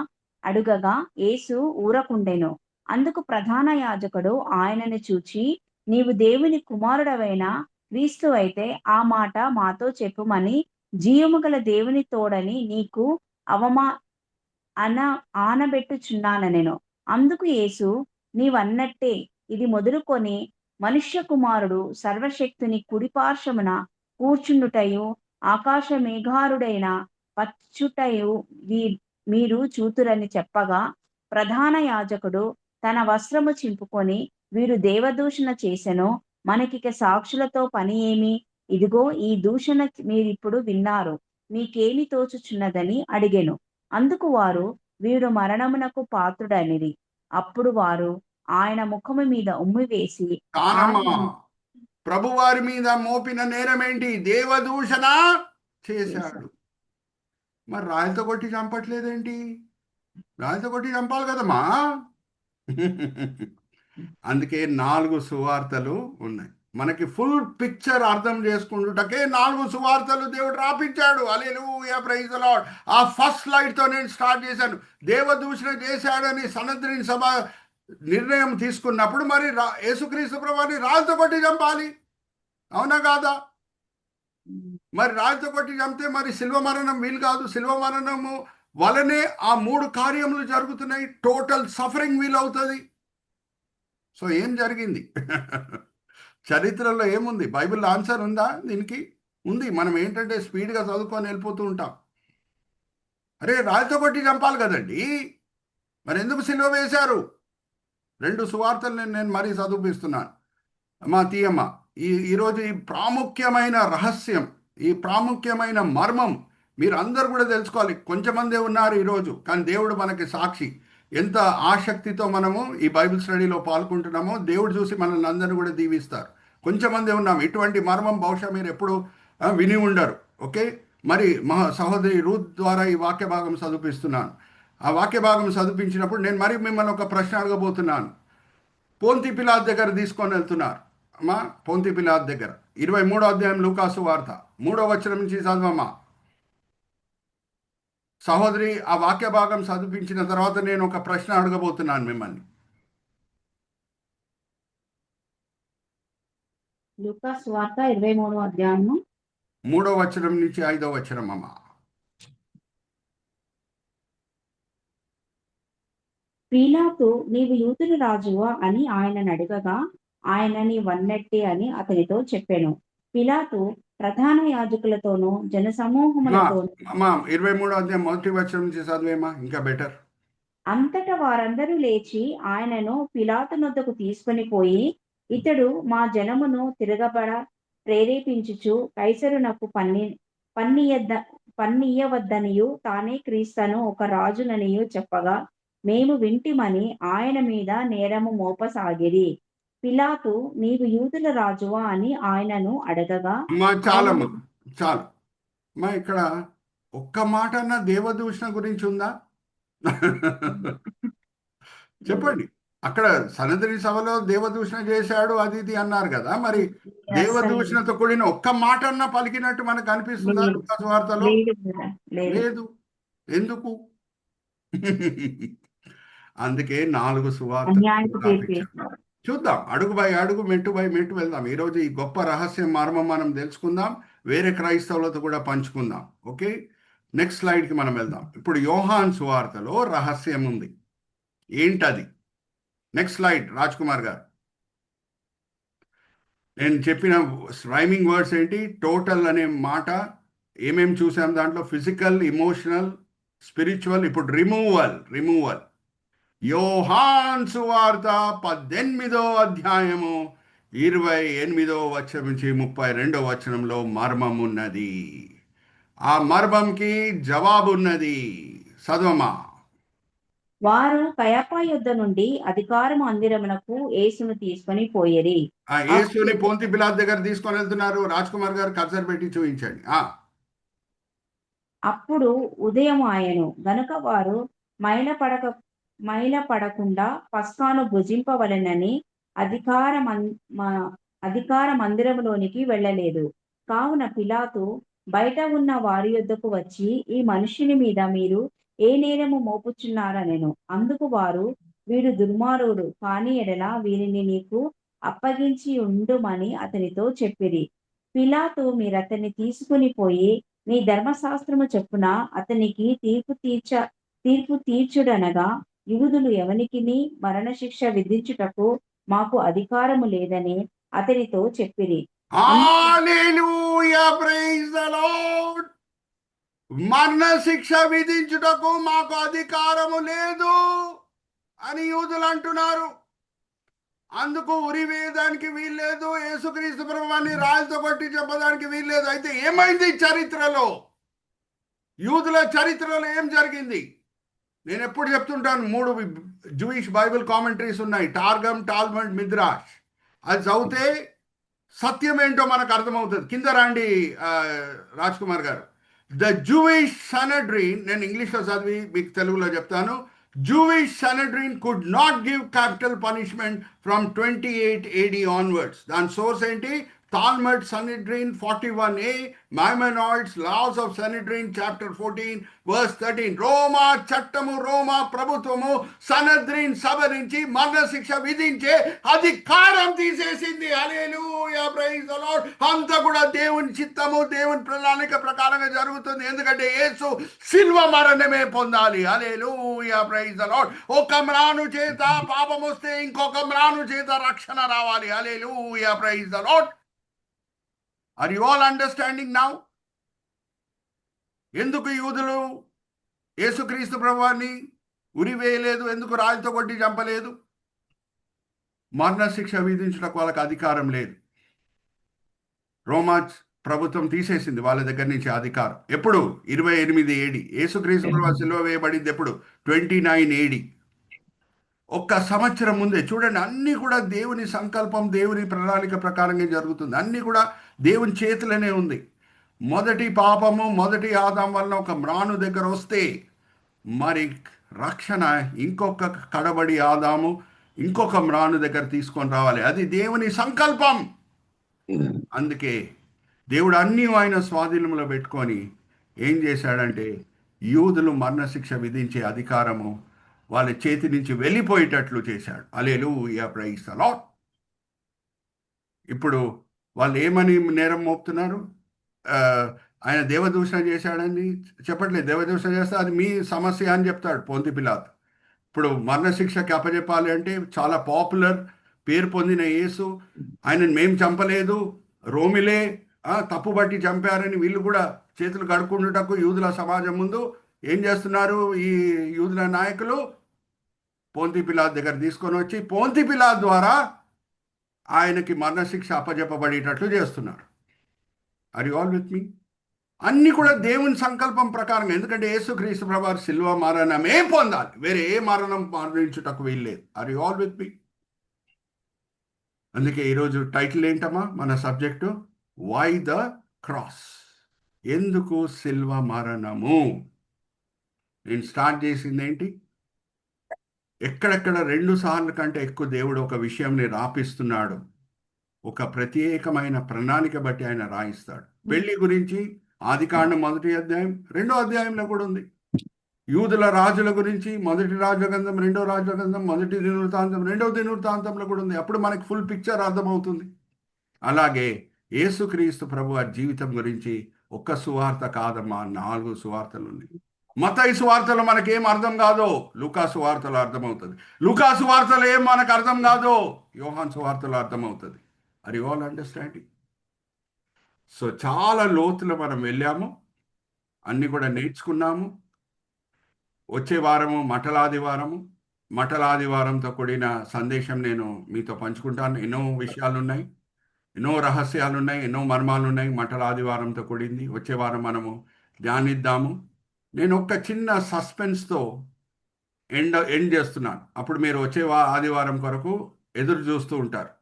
అడుగగా యేసు ఊరకుండెను. అందుకు ప్రధాన యాజకుడు ఆయనను చూచి, నీవు దేవుని కుమారుడవైన క్రీస్తు అయితే ఆ మాట మాతో చెప్పుమని జీవము గల దేవుని తోడని నీకు ఆనబెట్టుచున్నానెను. అందుకు యేసు, నీవన్నట్టే ఇది మొదలుకొని మనుష్య కుమారుడు సర్వశక్తుని కుడిపార్శ్వమున కూర్చుండుటయు ఆకాశ మేఘారుడైన పచ్చుటయు మీరు చూతురని చెప్పగా, ప్రధాన యాజకుడు తన వస్త్రము చింపుకొని, వీరు దేవదూషణ చేసెను, మనకిక సాక్షులతో పని ఏమి? ఇదిగో ఈ దూషణ మీరిప్పుడు విన్నారు, మీకేమి తోచుచున్నదని అడిగెను. అందుకు వారు, వీడు మరణమునకు పాత్రుడనిరి. అప్పుడు వారు ఆయన ముఖము మీద ఉమ్మి వేసి, ప్రభువారి మీద మోపిన నేరం ఏంటి? దేవదూషణ చేశాడు. మరి రాయలతో కొట్టి చంపట్లేదేంటి? రాయలతో కొట్టి చంపాలి కదమ్మా. అందుకే 4 సువార్తలు ఉన్నాయి. మనకి ఫుల్ పిక్చర్ అర్థం చేసుకుంటుటకే 4 సువార్తలు దేవుడు రాపించాడు. హల్లెలూయా, ప్రైజ్ ది లార్డ్. ఆ ఫస్ట్ స్లైడ్తో నేను స్టార్ట్ చేశాను. దేవదూషణ చేశాడని సనద్రీన్ సభ నిర్ణయం తీసుకున్నప్పుడు మరి యేసుక్రీస్తు ప్రభువుని రాళ్ళతో కొట్టి చంపాలి, అవునా కాదా? మరి రాళ్ళతో కొట్టి చంపితే మరి శిల్వ మరణం వీలు కాదు. శిల్వ మరణము వలనే ఆ 3 కార్యములు జరుగుతున్నాయి. టోటల్ సఫరింగ్ వీలవుతుంది. సో ఏం జరిగింది? చరిత్రలో ఏముంది? బైబిల్లో ఆన్సర్ ఉందా దీనికి? ఉంది. మనం ఏంటంటే స్పీడ్గా చదువుకొని వెళ్ళిపోతూ ఉంటాం. అరే రాళ్ళతో కొట్టి చంపాలి కదండి, మరి ఎందుకు సిలువ వేశారు? 2 సువార్తలు నేను మరీ చదివిస్తున్నాను. మా తీయమ్మ ఈరోజు ఈ ప్రాముఖ్యమైన రహస్యం, ఈ ప్రాముఖ్యమైన మర్మం మీరు అందరు కూడా తెలుసుకోవాలి. కొంచెమందే ఉన్నారు ఈరోజు, కానీ దేవుడు మనకి సాక్షి. ఎంత ఆసక్తితో మనము ఈ బైబిల్ స్టడీలో పాల్గొంటున్నామో దేవుడు చూసి మనల్ని అందరినీ కూడా దీవిస్తారు. కొంచెమందే ఉన్నాం. ఇటువంటి మర్మం బహుశా మీరు ఎప్పుడు విని ఉండరు. ఓకే, మరి మా సహోదరి రూత్ ద్వారా ఈ వాక్య భాగం చదివిస్తున్నాను. ఆ వాక్య భాగం చదివించినప్పుడు నేను మరి మిమ్మల్ని ఒక ప్రశ్న అడగబోతున్నాను. పోంతి పిలాతు దగ్గర తీసుకొని వెళ్తున్నారు. అమ్మా, పోంతి పిలాతు దగ్గర 23వ అధ్యాయం లూకాసు వార్త 3వ వచనం నుంచి చదవమ్మా. సహోదరి ఆ వాక్య భాగం చదివించిన తర్వాత నేను ఒక ప్రశ్న అడగబోతున్నాను మిమ్మల్ని. లూకాసు వార్త 23వ అధ్యాయము 3వ వచనం నుంచి 5వ వచనం అమ్మా. పీలాతు, నీవు యూదుల రాజువా అని ఆయనను అడగగా, ఆయన నీవన్నట్టే అని అతనితో చెప్పాను. పిలాతు ప్రధాన యాజకులతోనూ జనసమూహములతోనూ 23వ అధ్యాయం 1వ వచనం నుంచి చదివేమా, ఇంకా బెటర్. అంతటా వారందరూ లేచి ఆయనను పిలాతు నొద్దకు తీసుకొని పోయి, ఇతడు మా జనమును తిరగబడ ప్రేరేపించుచు కైసరునకు పన్నియవద్దనియు తానే క్రీస్తను ఒక రాజుననియు చెప్పగా, మేము వింటిమని ఆయన మీద నేరము మోపసాగిరి. పిలాతు, నీవు యూదుల రాజువా అని ఆయనను అడగగా, చాలు మా ఇక్కడ ఒక్క మాట అన్న దేవదూషణ గురించి ఉందా? చెప్పండి. అక్కడ సనద్రి సభలో దేవదూషణ చేశాడు అది ఇది అన్నారు కదా, మరి దేవదూషణతో కూడిన ఒక్క మాట అన్న పలికినట్టు మనకు అనిపిస్తుందా లూకాసు వార్తలో? లేదు. ఎందుకు? అందుకే 4 సువార్తలు చూద్దాం. అడుగు బై అడుగు, మెట్టు బై మెట్టు వెళ్దాం. ఈరోజు ఈ గొప్ప రహస్యం మర్మం మనం తెలుసుకుందాం, వేరే క్రైస్తవులతో కూడా పంచుకుందాం. ఓకే, నెక్స్ట్ స్లైడ్కి మనం వెళ్దాం. ఇప్పుడు యోహాన్ సువార్తలో రహస్యం ఉంది. ఏంటది? నెక్స్ట్ స్లైడ్ రాజ్ కుమార్ గారు. నేను చెప్పిన రైమింగ్ వర్డ్స్ ఏంటి? టోటల్ అనే మాట ఏమేమి చూసాం దాంట్లో? Physical, emotional, spiritual. ఇప్పుడు రిమూవల్. యోహాన్ సువార్త 18వ అధ్యాయము 28వ వచనం నుంచి 32వ వచనంలో మర్మం ఉన్నది. ఆ మర్మంకి జవాబు ఉన్నది. చదవమా. వారు కయపా యొద్ద నుండి అధికార మందిరమునకు యేసును తీసుకొని పోయిరి. ఆ యేసుని పొంతి పిలాతు దగ్గర తీసుకొని వెళ్తున్నారు. రాజ్ కుమార్ గారు కర్సర్ పెట్టి చూపించండి. అప్పుడు ఉదయం ఆయను గనుక వారు మైల పడకుండా పస్కాను భుజింపవలెనని అధికార మందిరములోనికి వెళ్ళలేదు. కావున పిలాతు బయట ఉన్న వారి యొద్దకు వచ్చి, ఈ మనుష్యుని మీద మీరు ఏ నేరము మోపుచున్నారనెను. అందుకు వారు, వీడు దుర్మార్గుడు, కాని ఎడల వీరిని నీకు అప్పగించి ఉండుమని అతనితో చెప్పిరి. పిలాతు, మీరతన్ని తీసుకుని పోయి మీ ధర్మశాస్త్రము చెప్పున అతనికి తీర్పు తీర్చుడనగా, యూదులు ఎవనికిని మరణశిక్ష విధించుటకు మాకు అధికారము లేదని అతనితో చెప్పిరి. హల్లెలూయా, ప్రైజ్ ది లార్డ్. మరణ శిక్ష విధించుటకు మాకు అధికారము లేదు అని యూదులు అంటున్నారు. అందుకు ఉరివేయడానికి వీల్లేదు, యేసుక్రీస్తు ప్రభువాన్ని రాళ్ళతో కొట్టి చెప్పడానికి వీల్లేదు. అయితే ఏమైంది చరిత్రలో? యూదుల చరిత్రలో ఏం జరిగింది? నేను ఎప్పుడు చెప్తుంటాను, 3 జూయిష్ బైబిల్ కామెంటరీస్ ఉన్నాయి, టార్గమ్, టాల్మడ్, మిద్రాష్. అది చదివితే సత్యం ఏంటో మనకు అర్థమవుతుంది. కింద రండి రాజ్ కుమార్ గారు. ద జూయిష్ సనెడ్రిన్, నేను ఇంగ్లీష్లో చదివి మీకు తెలుగులో చెప్తాను. Jewish Sanhedrin could not give capital punishment from 28 AD onwards. దాని సోర్స్ ఏంటి? Talmud Sanhedrin 41a, Maimonides, Laws of Sanhedrin chapter 14 verse 13. రోమా చట్టము, రోమా ప్రభుత్వము సనెడ్రిన్ సభ నుంచి మరణ శిక్ష విధించే అధికారం తీసేసింది. హల్లెలూయా, ప్రైజ్ ది లార్డ్. అంతా కూడా దేవుని చిత్తము, దేవుని ప్రణాళిక ప్రకారంగా జరుగుతుంది. ఎందుకంటే యేసు శిల్వ మరణమే పొందాలి. హల్లెలూయా, ప్రైజ్ ది లార్డ్. ఒక మ్రాను చేత పాపం వస్తే ఇంకొక మ్రాను చేత రక్షణ రావాలి. Hallelujah, praise the lord. Are you all understanding now? ఎందుకు యూదులు యేసుక్రీస్తు ప్రభువాన్ని ఉరివేయలేదు? ఎందుకు రాళ్ళతో కొట్టి చంపలేదు? మరణ శిక్ష విధించుటకు వాళ్ళకి అధికారం లేదు. రోమా ప్రభుత్వం తీసేసింది వాళ్ళ దగ్గర నుంచి అధికారం. ఎప్పుడు? 28 AD. యేసుక్రీస్తు ప్రభువు సిలువ వేయబడింది ఎప్పుడు? 29 AD. 1 సంవత్సరం ముందే. చూడండి, అన్నీ కూడా దేవుని సంకల్పం, దేవుని ప్రణాళిక ప్రకారంగా జరుగుతుంది. అన్నీ కూడా దేవుని చేతిలోనే ఉంది. మొదటి పాపము, మొదటి ఆదాం వలన ఒక మ్రాను దగ్గర వస్తే మరి రక్షణ ఇంకొక కడబడి ఆదాము ఇంకొక మ్రాను దగ్గర తీసుకొని రావాలి. అది దేవుని సంకల్పం. అందుకే దేవుడు అన్నీ ఆయన స్వాధీనంలో పెట్టుకొని ఏం చేశాడంటే, యూదులు మరణశిక్ష విధించే అధికారము వాళ్ళ చేతి నుంచి వెళ్ళిపోయేటట్లు చేశాడు. Hallelujah, praise the lord. ఇప్పుడు వాళ్ళు ఏమని నేరం మోపుతున్నారు? ఆయన దేవదూషణ చేశాడని చెప్పట్లేదు. దేవదూషణ చేస్తే అది మీ సమస్య అని చెప్తాడు పొంతి పిలాతు. ఇప్పుడు మరణశిక్షకి అప్పచెప్పాలి అంటే చాలా పాపులర్, పేరు పొందిన యేసు, ఆయనను మేము చంపలేదు, రోమిలే తప్పుబట్టి చంపారని వీళ్ళు కూడా చేతులు కడుక్కుంటుటకు యూదుల సమాజం ముందు ఏం చేస్తున్నారు? ఈ యూదుల నాయకులు పొంతి పిలాతు దగ్గర తీసుకొని వచ్చి పొంతి పిలాతు ద్వారా ఆయనకి మరణశిక్ష అప్పజెప్పబడేటట్లు చేస్తున్నారు. ఆర్ యు ఆల్ విత్ మీ? అన్నీ కూడా దేవుని సంకల్పం ప్రకారంగా. ఎందుకంటే యేసుక్రీస్తు ప్రభువు శిలువ మరణమే పొందాలి, వేరే ఏ మరణం మరణించుటకు వీల్లేదు. ఆర్ యు ఆల్ విత్ మీ? అందుకే ఈరోజు టైటిల్ ఏంటమ్మా మన సబ్జెక్టు? Why the cross. ఎందుకు శిల్వ మరణము? నేను స్టార్ట్ చేసింది ఏంటి? ఎక్కడెక్కడ 2 సార్లు కంటే ఎక్కువ దేవుడు ఒక విషయంని రాపిస్తున్నాడు. ఒక ప్రత్యేకమైన ప్రణాళిక బట్టి ఆయన రాయిస్తాడు. పెళ్లి గురించి ఆదికాండం 1వ అధ్యాయం 2వ అధ్యాయంలో కూడా ఉంది. యూదుల రాజుల గురించి 1వ రాజగ్రంథం, 2వ రాజగ్రంథం, 1వ దినవృత్తాంతం, 2వ దినవృత్తాంతంలో కూడా ఉంది. అప్పుడు మనకి ఫుల్ పిక్చర్ అర్థమవుతుంది. అలాగే యేసుక్రీస్తు ప్రభు జీవితం గురించి ఒక్క సువార్త కాదమ్మా, 4 సువార్తలు ఉన్నాయి. మత్తయి సువార్తలో మనకేం అర్థం కాదో లూకాసు వార్తలో అర్థమవుతుంది. లూకాసు వార్తలో ఏం మనకు అర్థం కాదో యోహాను సువార్తలో అర్థమవుతుంది. Are you all understanding? So చాలా లోతులో మనం వెళ్ళాము, అన్ని కూడా నేర్చుకున్నాము. వచ్చే వారము మటలాదివారంతో కూడిన సందేశం నేను మీతో పంచుకుంటాను. ఎన్నో విషయాలు ఉన్నాయి, ఎన్నో రహస్యాలు ఉన్నాయి, ఎన్నో మర్మాలు ఉన్నాయి. మటలాదివారంతో కూడింది. వచ్చే వారం మనము ధ్యానిద్దాము. నేను ఒక చిన్న సస్పెన్స్తో ఎండ్ చేస్తున్నాను. అప్పుడు మీరు వచ్చే ఆదివారం కొరకు ఎదురు చూస్తూ ఉంటారు.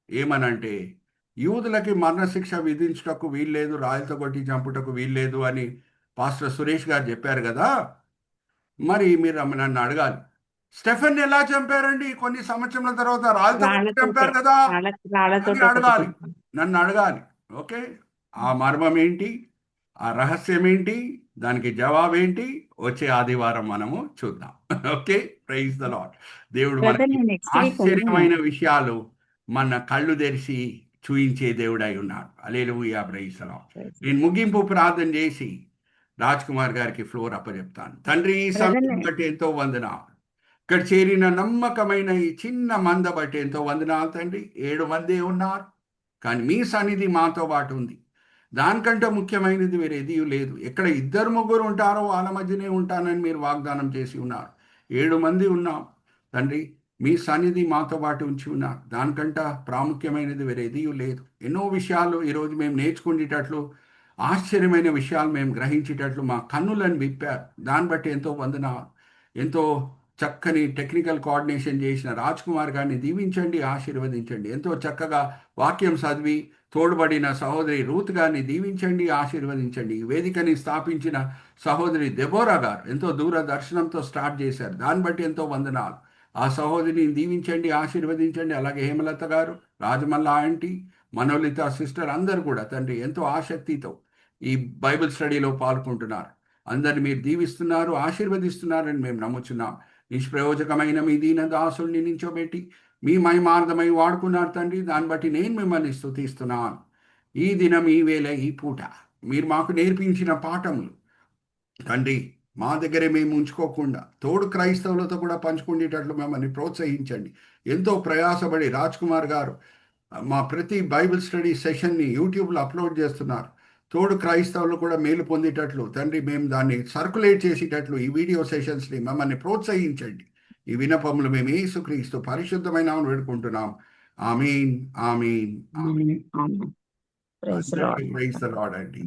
ఏమనంటే, యూదులకి మరణశిక్ష విధించుటకు వీల్లేదు, రాయలతో కొట్టి చంపుటకు వీల్లేదు అని పాస్టర్ సురేష్ గారు చెప్పారు కదా. మరి మీరు నన్ను అడగాలి, స్టెఫెన్ ఎలా చంపారండి? కొన్ని సంవత్సరాల తర్వాత రాయలతో కొట్టి చంపారు కదా అని అడగాలి, నన్ను అడగాలి. ఓకే, ఆ మర్మం ఏంటి, ఆ రహస్యం ఏంటి, దానికి జవాబు ఏంటి, వచ్చే ఆదివారం మనము చూద్దాం. Okay, praise the Lord. దేవుడు మనకి ఆశ్చర్యమైన విషయాలు మన కళ్ళు తెరిచి చూయించే దేవుడై ఉన్నాడు. హల్లెలూయా, ప్రైజ్ ద లార్డ్. నేను ముగింపు ప్రార్థన చేసి రాజ్ కుమార్ గారికి ఫ్లోర్ అప్పచెప్తాను. తండ్రి, ఈ సమయం బట్టి ఎంతో వందనాలు. ఇక్కడ చేరిన నమ్మకమైన ఈ చిన్న మంద బట్టి ఎంతో వందనాలు తండ్రి. 7 మంది ఉన్నారు, కానీ మీ సన్నిధి మాతో పాటు ఉంది. దానికంటే ముఖ్యమైనది వేరేది లేదు. ఎక్కడ 2-3 ఉంటారో వాళ్ళ మధ్యనే ఉంటానని మీరు వాగ్దానం చేసి ఉన్నారు. 7 మంది ఉన్నాం తండ్రి, మీ సన్నిధి మాతో పాటు ఉంచి ఉన్నారు. దానికంటే ప్రాముఖ్యమైనది వేరేది లేదు. ఎన్నో విషయాలు ఈరోజు మేము నేర్చుకునేటట్లు, ఆశ్చర్యమైన విషయాలు మేము గ్రహించేటట్లు మా కన్నులను విప్పారు. దాన్ని బట్టి ఎంతో వందనాలు. ఎంతో చక్కని టెక్నికల్ కోఆర్డినేషన్ చేసిన రాజ్ కుమార్ గారిని దీవించండి, ఆశీర్వదించండి. ఎంతో చక్కగా వాక్యం చదివి తోడ్పడిన సహోదరి రూత్ గారిని దీవించండి, ఆశీర్వదించండి. ఈ వేదికని స్థాపించిన సహోదరి దెబోరా గారు ఎంతో దూరదర్శనంతో స్టార్ట్ చేశారు. దాన్ని బట్టి ఎంతో వందనాలు. ఆ సహోదరిని దీవించండి, ఆశీర్వదించండి. అలాగే హేమలత గారు, రాజమల్ల ఆంటీ, మనోలిత సిస్టర్ అందరూ కూడా తండ్రి ఎంతో ఆసక్తితో ఈ బైబిల్ స్టడీలో పాల్గొంటున్నారు. అందరిని మీరు దీవిస్తున్నారు, ఆశీర్వదిస్తున్నారని మేము నమ్ముచున్నాం. నిష్ప్రయోజకమైన మీ దీన దాసుడిని నించోబెట్టి మీ మహిమార్థమై వాడుకున్నారు తండ్రి. దాన్ని బట్టి నేను మిమ్మల్ని స్తుతిస్తున్నాను. ఈ దినం, ఈ వేళ, ఈ పూట మీరు మాకు నేర్పించిన పాఠములు తండ్రి మా దగ్గరే మేము ఉంచుకోకుండా తోడు క్రైస్తవులతో కూడా పంచుకునేటట్లు మమ్మల్ని ప్రోత్సహించండి. ఎంతో ప్రయాసపడి రాజ్ కుమార్ గారు మా ప్రతి బైబిల్ స్టడీ సెషన్ని యూట్యూబ్లో అప్లోడ్ చేస్తున్నారు. తోడు క్రైస్తవులు కూడా మేలు పొందేటట్లు తండ్రి మేము దాన్ని సర్క్యులేట్ చేసేటట్లు ఈ వీడియో సెషన్స్ని మమ్మల్ని ప్రోత్సహించండి. ఈ విన్నపములు మేము యేసుక్రీస్తు పరిశుద్ధమైన నామమున వేడుకుంటున్నాం. ఆమేన్, ఆమేన్, ఆమేన్. ప్రైజ్ ద లార్డ్ అండి.